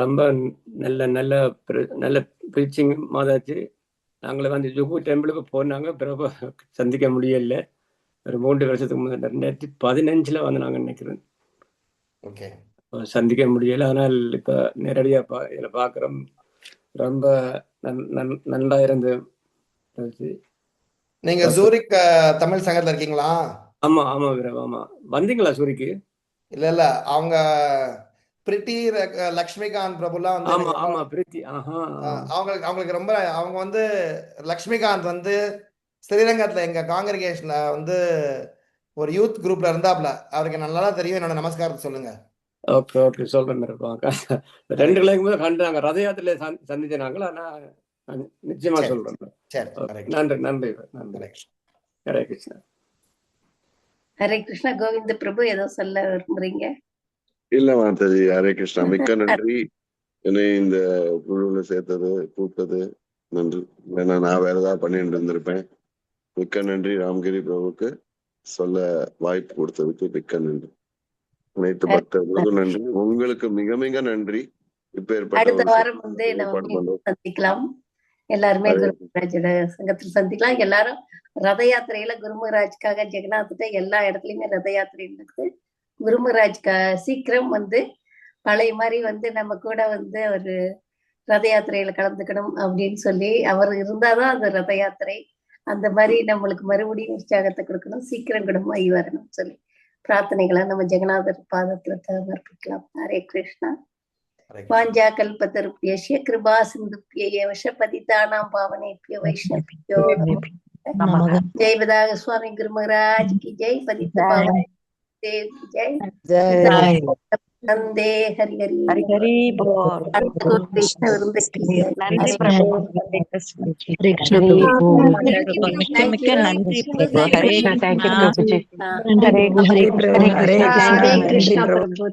ரொம்ப நல்ல நல்ல நல்ல ப்ரீச்சிங் மாதாச்சு. நாங்களே வந்து ஜுகு டெம்பிளுக்கு போனாங்க, பிறகு சந்திக்க முடியல. ஒரு 3 வருஷத்துக்கு முதல்ல 2015 வந்து நாங்கள் நினைக்கிறேன் சந்திக்க முடியல. ஆனால் இப்போ நேரடியாக இதில் பார்க்குறோம். ரொம்ப நல்லா இருந்து. நீங்க சூரிக் தமிழ் சங்கத்துல இருக்கீங்களா? ஆமா ஆமா பிரபு. ஆமா, வந்தீங்களா சூரிக்கு? இல்ல இல்ல, அவங்க பிரிட்டி லக்ஷ்மிகாந்த் பிரபுலாம் வந்து ஆமா ஆமா பிரித்தி. அவங்களுக்கு ரொம்ப அவங்க வந்து லக்ஷ்மிகாந்த் வந்து ஸ்ரீரங்கத்துல எங்க காங்கிரிகேஷன்ல வந்து ஒரு யூத் குரூப்ல இருந்தாப்ல. அவருக்கு நல்லா தெரியும். என்னோட நமஸ்காரத்தை சொல்லுங்க. ஓகே ஓகே சொல்றேன் இருப்பாங்க. 2 கிளைக்கும் போது கண்டாங்க ரத யாத்திரையில சந்திச்சாங்களா? நான் நிச்சயமா சரி சொல்றேன். சரி ஓகே, ஹரே நன்றி நன்றி நன்றி. ஹரே கிருஷ்ணா. ஹரே கிருஷ்ணா. ஹரே கிருஷ்ணா. கோவிந்த பிரபு ஏதோ சொல்ல விரும்புறீங்க? இல்ல மாதாஜி, ஹரே கிருஷ்ணா. மிக்க நன்றி என்னை இந்த குழுவுல சேர்த்தது, கூப்பிட்டது நன்றி. ஏன்னா நான் வேற ஏதாவது பண்ணிட்டு இருந்திருப்பேன். மிக்க நன்றி ராம்கிரி பிரபுக்கு சொல்ல வாய்ப்பு கொடுத்ததுக்கு மிக்க நன்றி. அனைத்து பக்தர்களுக்கும் நன்றி. உங்களுக்கு மிக மிக நன்றி. இப்ப அடுத்த ஏற்பட்ட வாரம் வந்து நம்ம மீண்டும் சந்திக்கலாம். எல்லாருமே குருமராஜோட சங்கத்தில் சந்திக்கலாம். எல்லாரும் ரத யாத்திரையில குருமராஜ்காக ஜெகநாத்கிட்ட எல்லா இடத்துலயுமே ரத யாத்திரை நடக்குது. குருமராஜ்கா சீக்கிரம் வந்து பழைய மாதிரி வந்து நம்ம கூட வந்து ஒரு ரத யாத்திரையில கலந்துக்கணும் அப்படின்னு சொல்லி அவர் இருந்தாதான் அந்த ரத யாத்திரை அந்த மாதிரி நம்மளுக்கு மறுபடியும் உற்சாகத்தை கொடுக்கணும், சீக்கிரம் குணமாகி வரணும் சொல்லி பிரார்த்தனைகளை நம்ம ஜெகநாதர் பாதத்துல சமர்ப்பிக்கலாம். ஹரே கிருஷ்ணா. வாஞ்சா கல்பத்தருப்யஸ்ய கிருபா சிந்துப்ய வசபதிதானாம் பாவனேப்ய வைஷ்ணவ்யோ நமः. ஜெய் பதாக சுவாமி குரு மகாராஜ் கி ஜெய். பதித்த பாவன தேவ் की जय. जय वंदे हरि हरि हरि हरि बोल। कृष्ण वृंद की जय. नंदी प्रभु हरे कृष्ण हरे कृष्ण प्रभु। मिक्क नंदी प्रभु हरे कृष्ण। नंदी प्रभु, हरे कृष्ण, हरे हरे कृष्ण, कृष्ण। हरे कृष्ण प्रभु।